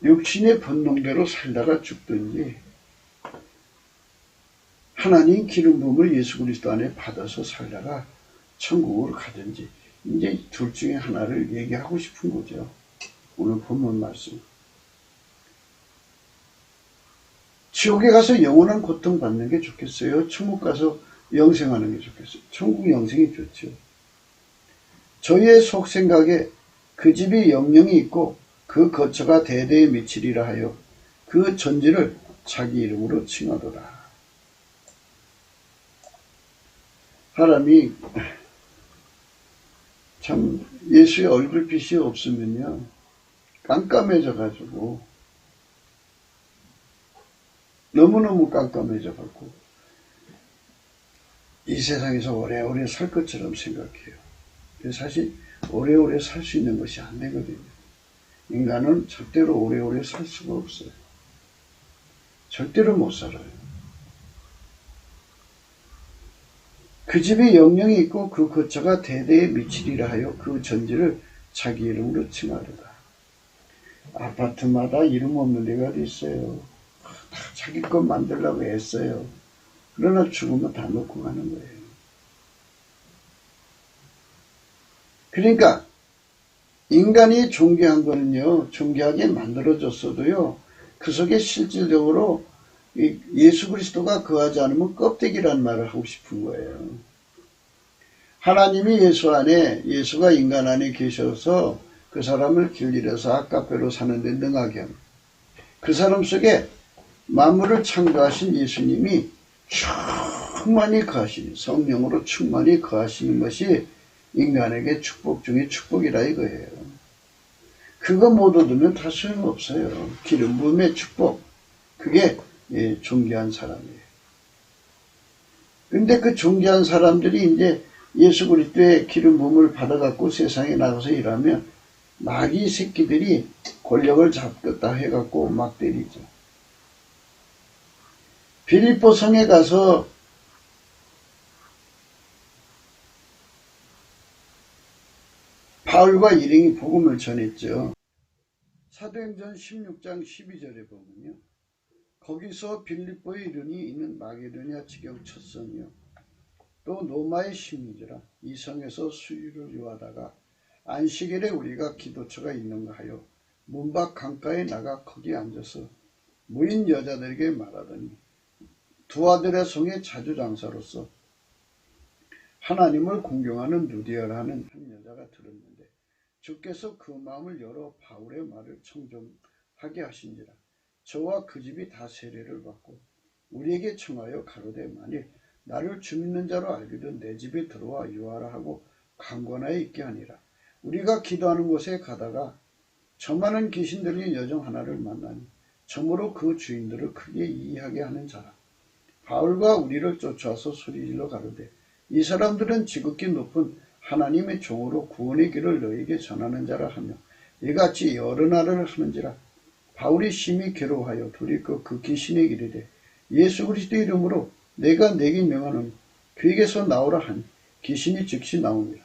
육신의 본능대로 살다가 죽든지 하나님 기름 부음을 예수 그리스도 안에 받아서 살다가 천국으로 가든지 이제 둘 중에 하나를 얘기하고 싶은 거죠. 오늘 본문 말씀. 지옥에 가서 영원한 고통 받는 게 좋겠어요? 천국 가서 영생하는 게 좋겠어요? 천국 영생이 좋죠. 저희의 속생각에 그 집이 영영이 있고 그 거처가 대대에 미치리라 하여 그 전지를 자기 이름으로 칭하도다. 사람이 참 예수의 얼굴빛이 없으면요 깜깜해져 가지고 너무너무 깜깜해져 갖고 이 세상에서 오래오래 살 것처럼 생각해요. 사실 오래오래 살 수 있는 것이 안 되거든요. 인간은 절대로 오래오래 살 수가 없어요. 절대로 못 살아요. 그 집에 영영이 있고 그 거처가 대대에 미치리라 하여 그 전지를 자기 이름으로 칭하리라. 아파트마다 이름 없는 데가 어디 있어요. 다 자기 것 만들려고 애써요. 그러나 죽으면 다 놓고 가는 거예요. 그러니까 인간이 존귀한 거는요, 존귀하게 만들어졌어도요, 그 속에 실질적으로 예수 그리스도가 거하지 않으면 껍데기라는 말을 하고 싶은 거예요. 하나님이 예수 안에, 예수가 인간 안에 계셔서 그 사람을 길들여서 아까페로 사는데 능하게 합니다. 그 사람 속에 만물을 창조하신 예수님이 충만히 거하시는, 성령으로 충만히 거하시는 것이 인간에게 축복 중에 축복이라 이거예요. 그거 못 얻으면 다 소용없어요. 기름 부음의 축복. 그게 존귀한 사람이에요. 근데 그 존귀한 사람들이 이제 예수 그리스도의 기름 부음을 받아갖고 세상에 나가서 일하면 마귀 새끼들이 권력을 잡겠다 해갖고 막 때리죠. 빌립보 성에 가서 바울과 일행이 복음을 전했죠. 사도행전 16장 12절에 보면요. 거기서 빌립보에 이르니 이는 마게도냐 지경 첫 성이요. 또 노마의 심리지라. 이 성에서 수유를 요하다가 안식일에 우리가 기도처가 있는가 하여 문밖 강가에 나가 거기 앉아서 무인 여자들에게 말하더니 두 아들의 성의 자주장사로서 하나님을 공경하는 누디아라는 한 여자가 들었는데 주께서 그 마음을 열어 바울의 말을 청종하게 하신지라. 저와 그 집이 다 세례를 받고 우리에게 청하여 가로되 만일 나를 주 믿는 자로 알거든 내 집에 들어와 유하라 하고 강권하여 있게 하니라. 우리가 기도하는 곳에 가다가 저 많은 귀신 들린 여종 하나를 만나니 참으로 그 주인들을 크게 이해하게 하는 자라. 바울과 우리를 쫓아와서 소리질러 가로되 이 사람들은 지극히 높은 하나님의 종으로 구원의 길을 너에게 전하는 자라 하며 이같이 여러 나라를 하는지라. 바울이 심히 괴로워하여 돌이켜 그 귀신에게 이르되 예수 그리스도 이름으로 내가 내게 명하노니 그에게서 나오라 하니 귀신이 즉시 나오니라.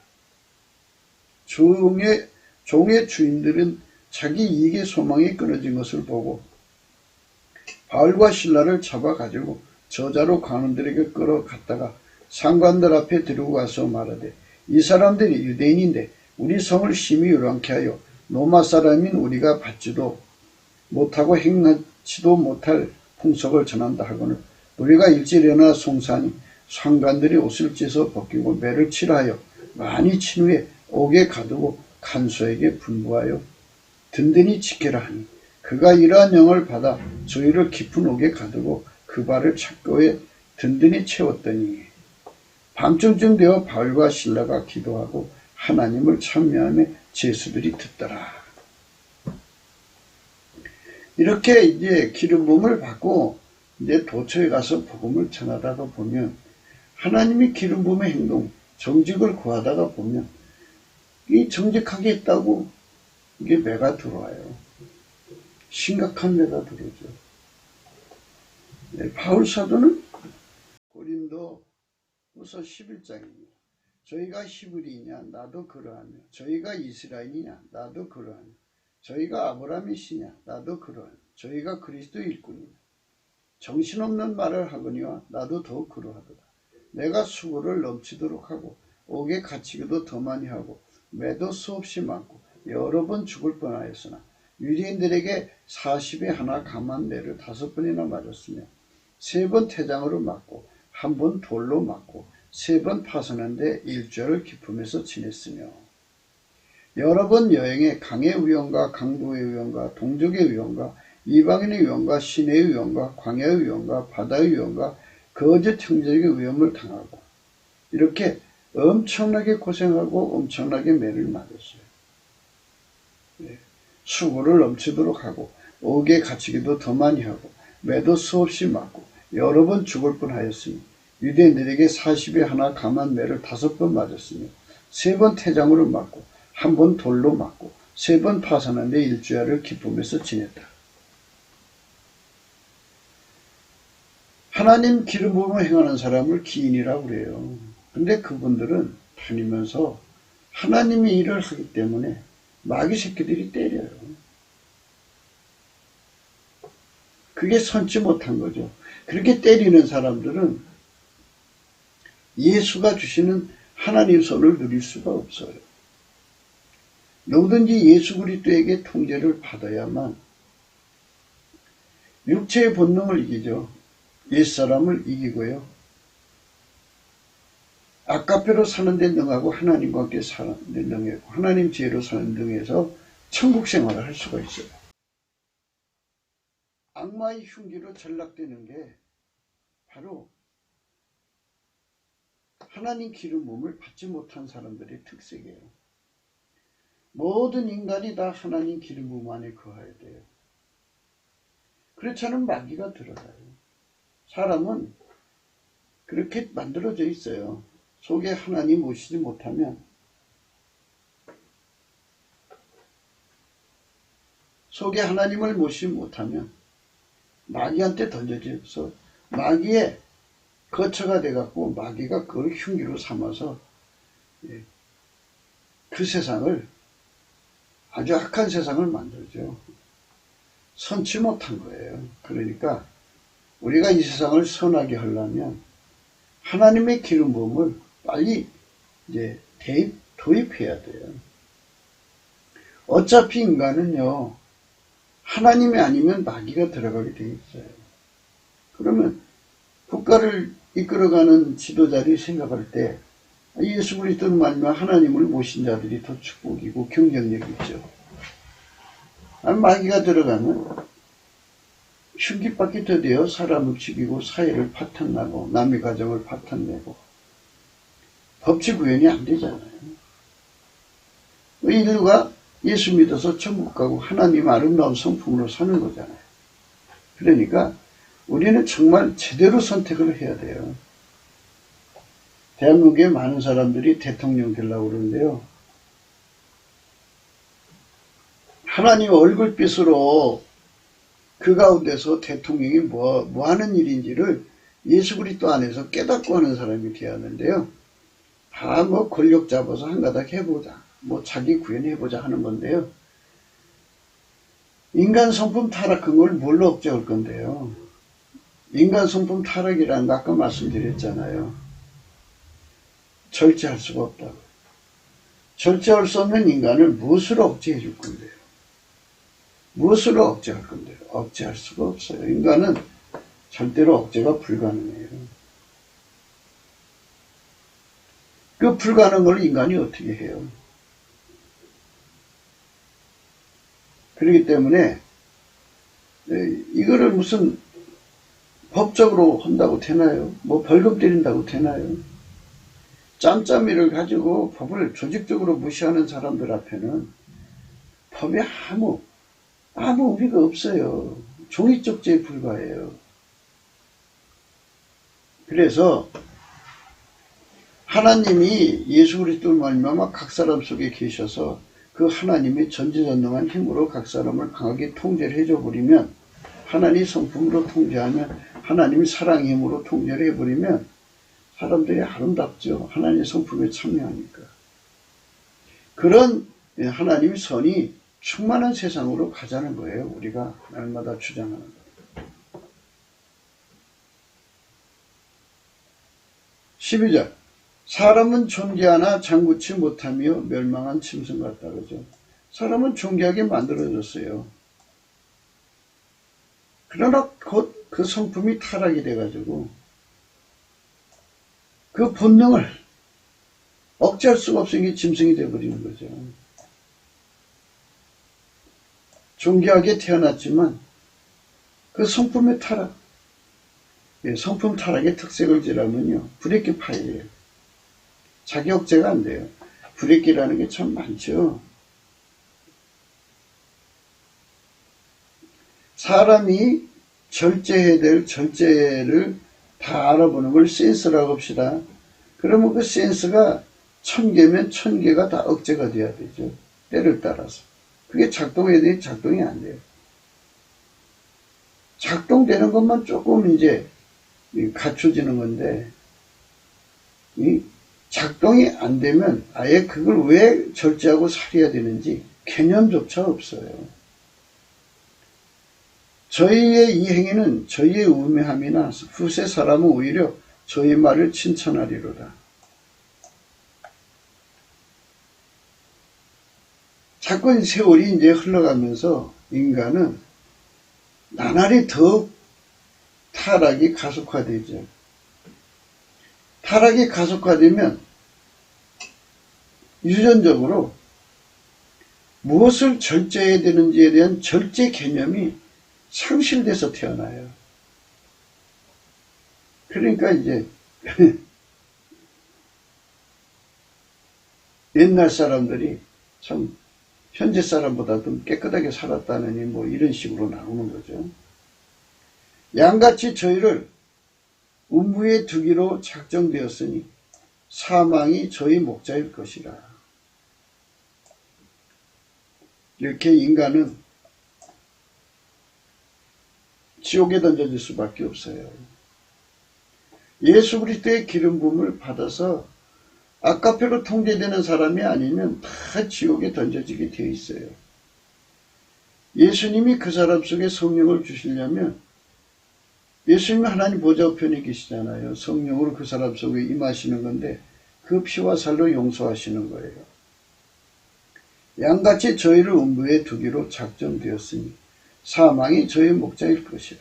종의 주인들은 자기 이익의 소망이 끊어진 것을 보고 바울과 실라를 잡아가지고 저자로 관원들에게 끌어갔다가 상관들 앞에 들고 가서 말하되 이 사람들이 유대인인데 우리 성을 심히 요란케 하여 로마 사람인 우리가 받지도 못하고 행하지도 못할 풍속을 전한다 하거늘 우리가 일찍 일어나 송사하니 상관들이 옷을 찢어 벗기고 매를 치라 하여 많이 친 후에 옥에 가두고 간수에게 분부하여 든든히 지켜라 하니 그가 이러한 영을 받아 저희를 깊은 옥에 가두고 그 발을 착고에 든든히 채웠더니 밤중쯤 되어 바울과 실라가 기도하고 하나님을 찬미하며 제수들이 듣더라. 이렇게 이제 기름 부음을 받고 이제 도처에 가서 복음을 전하다가 보면 하나님이 기름 부음의 행동, 정직을 구하다가 보면 이 정직하게 했다고 이게 매가 들어와요. 심각한 매가 들어오죠. 네, 바울 사도는 고린도후서 11장입니다. 저희가 히브리이냐 나도 그러하며 저희가 이스라엘이냐 나도 그러하며 저희가 아브라함이시냐 나도 그러하며 저희가 그리스도 일꾼이냐 정신없는 말을 하거니와 나도 더욱 그러하도다. 내가 수고를 넘치도록 하고 옥에 갇히기도 더 많이 하고 매도 수없이 많고 여러 번 죽을 뻔하였으나 유대인들에게 40에 하나 감한 매를 5번이나 맞았으며 3번 태장으로 맞고 1번 돌로 맞고 3번 파선한데 일주일을 기품에서 지냈으며 여러 번 여행에 강의 위험과 강도의 위험과 동족의 위험과 이방인의 위험과 시내의 위험과 광야의 위험과 바다의 위험과 거짓 형제의 위험을 당하고 이렇게 엄청나게 고생하고 엄청나게 매를 맞았어요. 네. 수고를 넘치도록 하고 옥에 갇히기도 더 많이 하고 매도 수없이 맞고 여러 번 죽을 뻔하였으니 유대인들에게 40에 하나 감한 매를 5번 맞았으며 3번 태장으로 맞고 1번 돌로 맞고 3번 파선한데 일주일을 기쁨에서 지냈다. 하나님 기름 부음을 행하는 사람을 기인이라고 그래요. 근데 그분들은 다니면서 하나님이 일을 하기 때문에 마귀 새끼들이 때려요. 그게 선지 못한 거죠. 그렇게 때리는 사람들은 예수가 주시는 하나님 손을 누릴 수가 없어요. 누구든지 예수 그리스도에게 통제를 받아야만 육체의 본능을 이기죠. 옛사람을 이기고요. 아까페로 사는 데 능하고 하나님과 함께 사는 데 능하고 하나님 지혜로 사는 등에서 천국 생활을 할 수가 있어요. 악마의 흉기로 전락되는 게 바로 하나님 기름 부음을 받지 못한 사람들의 특색이에요. 모든 인간이 다 하나님 기름 부음 안에 거해야 돼요. 그렇지 않으면 마귀가 들어가요. 사람은 그렇게 만들어져 있어요. 속에 하나님 모시지 못하면 속에 하나님을 모시지 못하면 마귀한테 던져져서 마귀의 거처가 돼갖고 마귀가 그걸 흉기로 삼아서 그 세상을 아주 악한 세상을 만들죠. 선치 못한 거예요. 그러니까 우리가 이 세상을 선하게 하려면 하나님의 기름 부음을 빨리 이제 도입해야 돼요. 어차피 인간은요, 하나님이 아니면 마귀가 들어가게 돼 있어요. 그러면 국가를 이끌어가는 지도자들이 생각할 때 예수 그리스도를 말미암아 하나님을 모신 자들이 더 축복이고 경쟁력이 있죠. 마귀가 들어가면 흉기밖에 더 되어 사람을 죽이고 사회를 파탄나고 남의 가정을 파탄내고 법치 구현이 안 되잖아요. 인류가 예수 믿어서 천국 가고 하나님 아름다운 성품으로 사는 거잖아요. 그러니까 우리는 정말 제대로 선택을 해야 돼요. 대한민국의 많은 사람들이 대통령 되려고 그러는데요. 하나님 얼굴빛으로 그 가운데서 대통령이 뭐 하는 일인지를 예수 그리스도 안에서 깨닫고 하는 사람이 되어야 하는데요. 다 뭐 권력 잡아서 한가닥 해보자, 뭐 자기 구현해보자 하는 건데요. 인간 성품 타락한 걸 뭘로 억제할 건데요. 인간 성품 타락이라는 거 아까 말씀드렸잖아요. 절제할 수가 없다고. 절제할 수 없는 인간을 무엇으로 억제해 줄 건데요. 무엇으로 억제할 건데요. 억제할 수가 없어요. 인간은 절대로 억제가 불가능해요. 그 불가능한 걸 인간이 어떻게 해요? 그렇기 때문에 이거를 무슨 법적으로 한다고 되나요? 뭐 벌금 때린다고 되나요? 짬짬이를 가지고 법을 조직적으로 무시하는 사람들 앞에는 법에 아무 의미가 없어요. 종이쪽지에 불과해요. 그래서 하나님이 예수 그리스도를 말미암아 각 사람 속에 계셔서 그 하나님의 전지전능한 힘으로 각 사람을 강하게 통제를 해줘 버리면, 하나님 성품으로 통제하면, 하나님이 사랑의 힘으로 통제를 해버리면 사람들이 아름답죠. 하나님의 성품에 참여하니까. 그런 하나님의 선이 충만한 세상으로 가자는 거예요. 우리가 날마다 주장하는 것. 12절. 사람은 존귀하나 장구치 못하며 멸망한 짐승 같다 그러죠. 사람은 존귀하게 만들어졌어요. 그러나 곧 그 성품이 타락이 돼가지고 그 본능을 억제할 수가 없으니 짐승이 돼버리는 거죠. 존귀하게 태어났지만 그 성품의 타락, 성품 타락의 특색을 지라면요, 불의기 파이예요. 자기 억제가 안 돼요. 불의기라는 게 참 많죠. 사람이 절제해야 될 절제를 다 알아보는 걸 센스라고 합시다. 그러면 그 센스가 1000개면 1000개가 다 억제가 돼야 되죠. 때를 따라서. 그게 작동해야 되니 작동이 안 돼요. 작동되는 것만 조금 이제 갖춰지는 건데, 이 작동이 안 되면 아예 그걸 왜 절제하고 살해야 되는지 개념조차 없어요. 저희의 이 행위는 저희의 우매함이나 후세 사람은 오히려 저희 말을 칭찬하리로다. 자꾸 세월이 이제 흘러가면서 인간은 나날이 더욱 타락이 가속화되죠. 타락이 가속화되면 유전적으로 무엇을 절제해야 되는지에 대한 절제 개념이 상실돼서 태어나요. 그러니까 이제 옛날 사람들이 참 현재 사람보다 좀 깨끗하게 살았다느니 뭐 이런 식으로 나오는 거죠. 양같이 저희를 음부에 두기로 작정되었으니 사망이 저희 목자일 것이라. 이렇게 인간은 지옥에 던져질 수밖에 없어요. 예수 그리스도의 기름 부음을 받아서 아까페로 통제되는 사람이 아니면 다 지옥에 던져지게 되어 있어요. 예수님이 그 사람 속에 성령을 주시려면, 예수님은 하나님 보좌 우편에 계시잖아요. 성령으로 그 사람 속에 임하시는 건데 그 피와 살로 용서하시는 거예요. 양같이 저희를 음부에 두기로 작정되었으니 사망이 저희 목자일 것이라.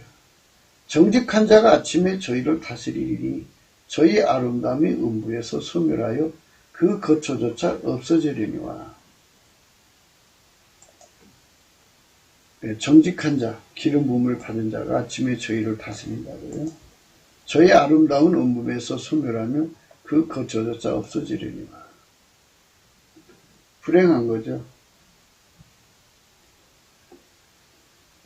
정직한 자가 아침에 저희를 다스리리니 저희 아름다움이 음부에서 소멸하여 그 거처조차 없어지려니와. 정직한 자, 기름 부음을 받은 자가 아침에 저희를 다스린다고요. 저희 아름다운 음부에서 소멸하며 그 거처조차 없어지려니와. 불행한 거죠.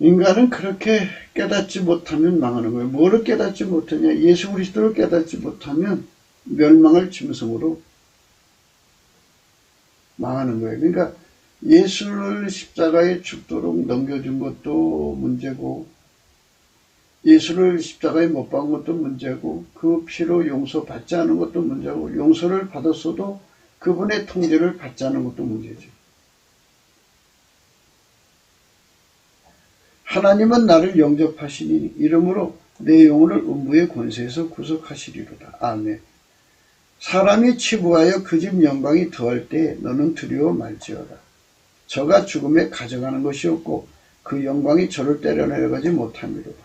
인간은 그렇게 깨닫지 못하면 망하는 거예요. 뭐를 깨닫지 못하냐? 예수 그리스도를 깨닫지 못하면 멸망할 짐승으로 망하는 거예요. 그러니까 예수를 십자가에 죽도록 넘겨준 것도 문제고, 예수를 십자가에 못 박은 것도 문제고, 그 피로 용서받지 않은 것도 문제고, 용서를 받았어도 그분의 통제를 받지 않은 것도 문제죠. 하나님은 나를 영접하시니 이러므로 내 영혼을 음부의 권세에서 구속하시리로다. 아멘. 사람이 치부하여 그 집 영광이 더할 때에 너는 두려워 말지어다. 저가 죽음에 가져가는 것이 없고 그 영광이 저를 때려내려가지 못함이로다.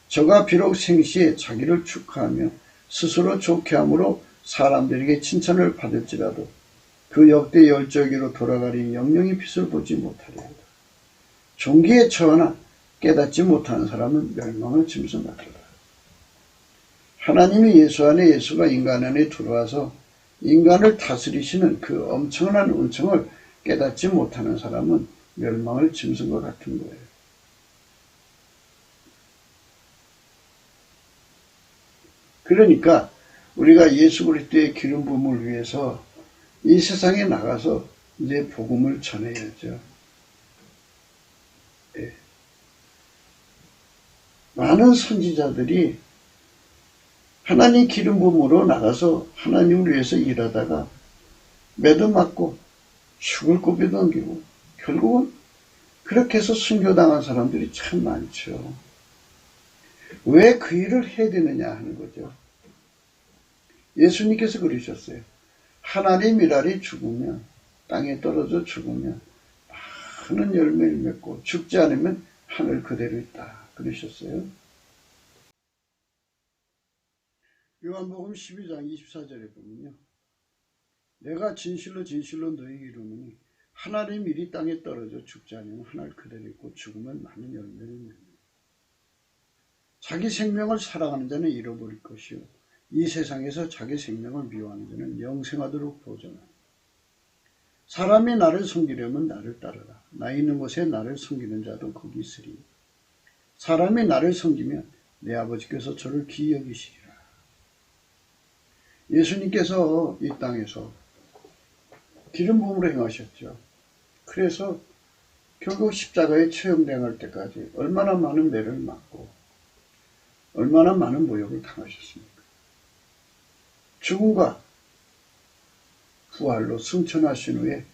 저가 비록 생시에 자기를 축하하며 스스로 좋게 함으로 사람들에게 칭찬을 받을지라도 그 역대 열저기로 돌아가리 영영이 빛을 보지 못하리로다. 종기에 처하나 깨닫지 못하는 사람은 멸망을 짐승같도다. 하나님이 예수 안에, 예수가 인간 안에 들어와서 인간을 다스리시는 그 엄청난 은총을 깨닫지 못하는 사람은 멸망을 짐승과 같은 거예요. 그러니까 우리가 예수 그리스도의 기름 부음을 위해서 이 세상에 나가서 이제 복음을 전해야죠. 예. 많은 선지자들이 하나님 기름 부음으로 나가서 하나님을 위해서 일하다가 매도 맞고 죽을 고비도 넘기고 결국은 그렇게 해서 순교당한 사람들이 참 많죠. 왜 그 일을 해야 되느냐 하는 거죠. 예수님께서 그러셨어요. 하나님 일하리 죽으면, 땅에 떨어져 죽으면 많은 열매를 맺고 죽지 않으면 하늘 그대로 있다. 그러셨어요. 요한복음 12장 24절에 보면요. 내가 진실로 진실로 너희에게 이르노니 하나님 일이 땅에 떨어져 죽지 않으면 하늘 그대로 있고 죽으면 많은 열매를 맺는다. 자기 생명을 사랑하는 자는 잃어버릴 것이요 이 세상에서 자기 생명을 미워하는 자는 영생하도록 보존한다. 사람이 나를 섬기려면 나를 따르라. 나 있는 곳에 나를 섬기는 자도 거기 있으리. 사람이 나를 섬기면 내 아버지께서 저를 귀히 여기시리라. 예수님께서 이 땅에서 기름 부음으로 행하셨죠. 그래서 결국 십자가에 처형당할 때까지 얼마나 많은 매를 맞고 얼마나 많은 모욕을 당하셨습니까? 죽음과 부활로 승천하신 후에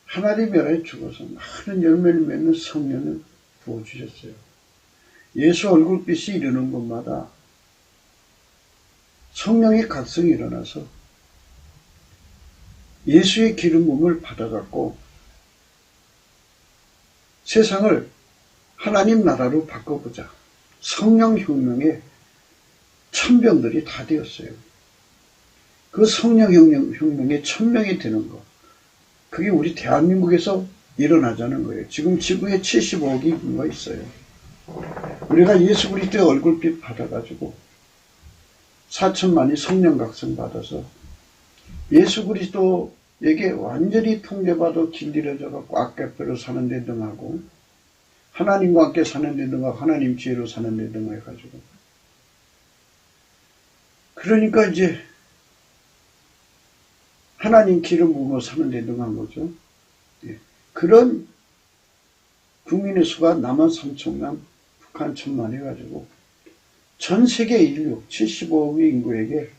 하나님 나라에 죽어서 많은 열매를 맺는 성령을 부어주셨어요. 예수 얼굴빛이 이르는 곳마다 성령의 각성이 일어나서 예수의 기름 부음을 받아갖고 세상을 하나님 나라로 바꿔보자. 성령 혁명의 천병들이 다 되었어요. 그 성령 혁명의 천명이 되는 것. 그게 우리 대한민국에서 일어나자는 거예요. 지금 지구에 75억이 인구가 있어요. 우리가 예수 그리스도의 얼굴빛 받아가지고 4천만이 성령 각성 받아서 예수 그리스도에게 완전히 통제받아 길들여져서 악개표로 사는 데 등하고 하나님과 함께 사는 데 등하고 하나님 지혜로 사는 데 등해가지고 그러니까 이제 하나님 기름 부음으로 사는 데 등한 거죠. 예. 그런 국민의 수가 남한 3천만, 북한 1,000만 해가지고 전 세계 인류 75억의 인구에게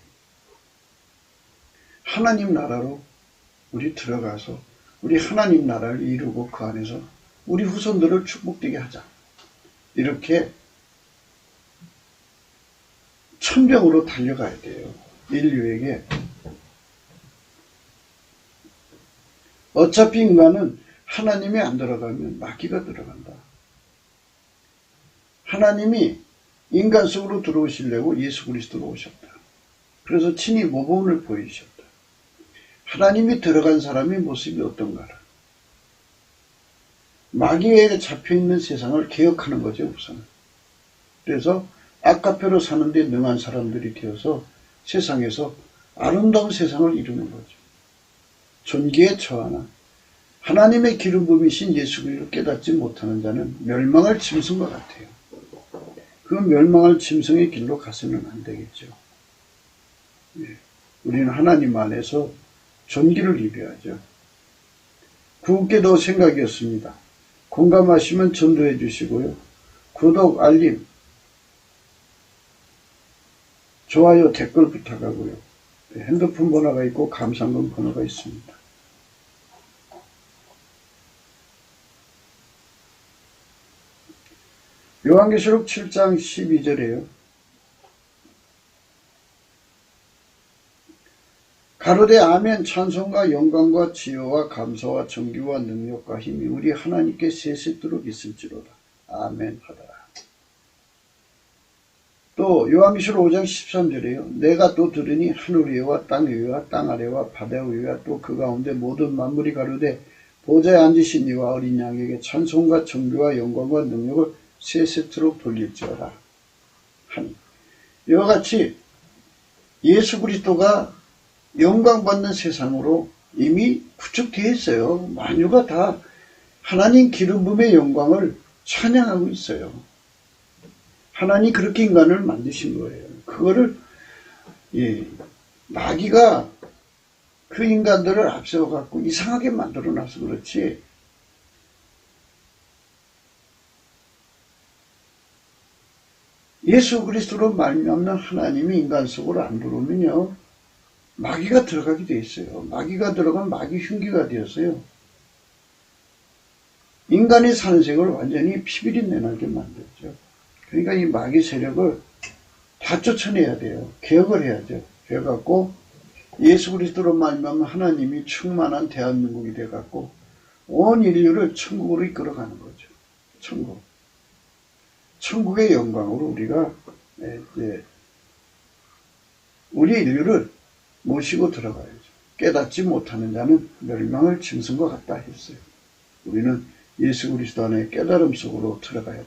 하나님 나라로 우리 들어가서 우리 하나님 나라를 이루고 그 안에서 우리 후손들을 축복되게 하자. 이렇게 천병으로 달려가야 돼요. 인류에게. 어차피 인간은 하나님이 안 들어가면 마귀가 들어간다. 하나님이 인간 속으로 들어오시려고 예수 그리스도로 오셨다. 그래서 친히 모범을 보이셨다. 하나님이 들어간 사람의 모습이 어떤가를. 마귀에게 잡혀있는 세상을 개혁하는 거죠, 우선. 그래서 악가표로 사는데 능한 사람들이 되어서 세상에서 아름다운 세상을 이루는 거죠. 존귀에 처하나 하나님의 기름 부으신 예수 그리스도를 깨닫지 못하는 자는 멸망할 짐승과 같아요. 그 멸망할 짐승의 길로 가서는 안 되겠죠. 우리는 하나님 안에서 존귀를 입어야죠. 구국기도 생각이었습니다. 공감하시면 전도해 주시고요. 구독, 알림, 좋아요, 댓글 부탁하고요. 핸드폰 번호가 있고 감상금 번호가 있습니다. 요한계시록 7장 12절에요. 가로되 아멘. 찬송과 영광과 지혜와 감사와 정기와 능력과 힘이 우리 하나님께 세세토록 있을지로다. 아멘 하더라. 또 요한계시록 5장 13절에요. 내가 또 들으니 하늘 위와 땅 위와 땅 아래와 바다 위와 또 그 가운데 모든 만물이 가로되 보좌에 앉으신 이와 어린 양에게 찬송과 정기와 영광과 능력을 세세토록 돌릴지어다 하니, 이와 같이 예수 그리스도가 영광받는 세상으로 이미 구축되어 있어요. 만유가 다 하나님 기름 부음의 영광을 찬양하고 있어요. 하나님 그렇게 인간을 만드신 거예요. 그거를 마귀가 그 인간들을 앞세워갖고 이상하게 만들어놔서 그렇지, 예수 그리스도로 말미암는 하나님이 인간 속으로 안 들어오면요, 마귀가 들어가게 돼 있어요. 마귀가 들어가면 마귀 흉기가 되었어요. 인간의 산색을 완전히 피비린내 나게 만들죠. 그러니까 이 마귀 세력을 다 쫓아내야 돼요. 개혁을 해야죠. 그래갖고 예수 그리스도로 말미암아 하나님이 충만한 대한민국이 돼갖고 온 인류를 천국으로 이끌어가는 거죠. 천국. 천국의 영광으로 우리가 이제 우리 인류를 모시고 들어가야죠. 깨닫지 못하는 자는 멸망할 짐승과 같다 했어요. 우리는 예수 그리스도 안에 깨달음 속으로 들어가야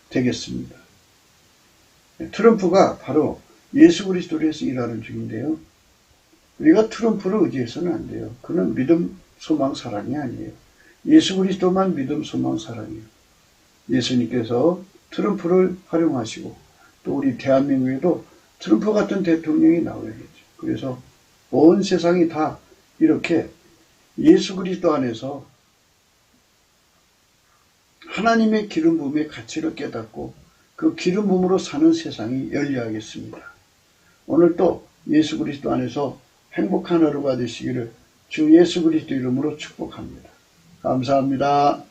되겠습니다. 트럼프가 바로 예수 그리스도를 해서 일하는 중인데요. 우리가 트럼프를 의지해서는 안 돼요. 그는 믿음, 소망, 사랑이 아니에요. 예수 그리스도만 믿음, 소망, 사랑이에요. 예수님께서 트럼프를 활용하시고 또 우리 대한민국에도 트럼프 같은 대통령이 나와야겠죠. 그래서 온 세상이 다 이렇게 예수 그리스도 안에서 하나님의 기름 부음의 가치를 깨닫고 그 기름 부음으로 사는 세상이 열려야겠습니다. 오늘 또 예수 그리스도 안에서 행복한 하루가 되시기를 주 예수 그리스도 이름으로 축복합니다. 감사합니다.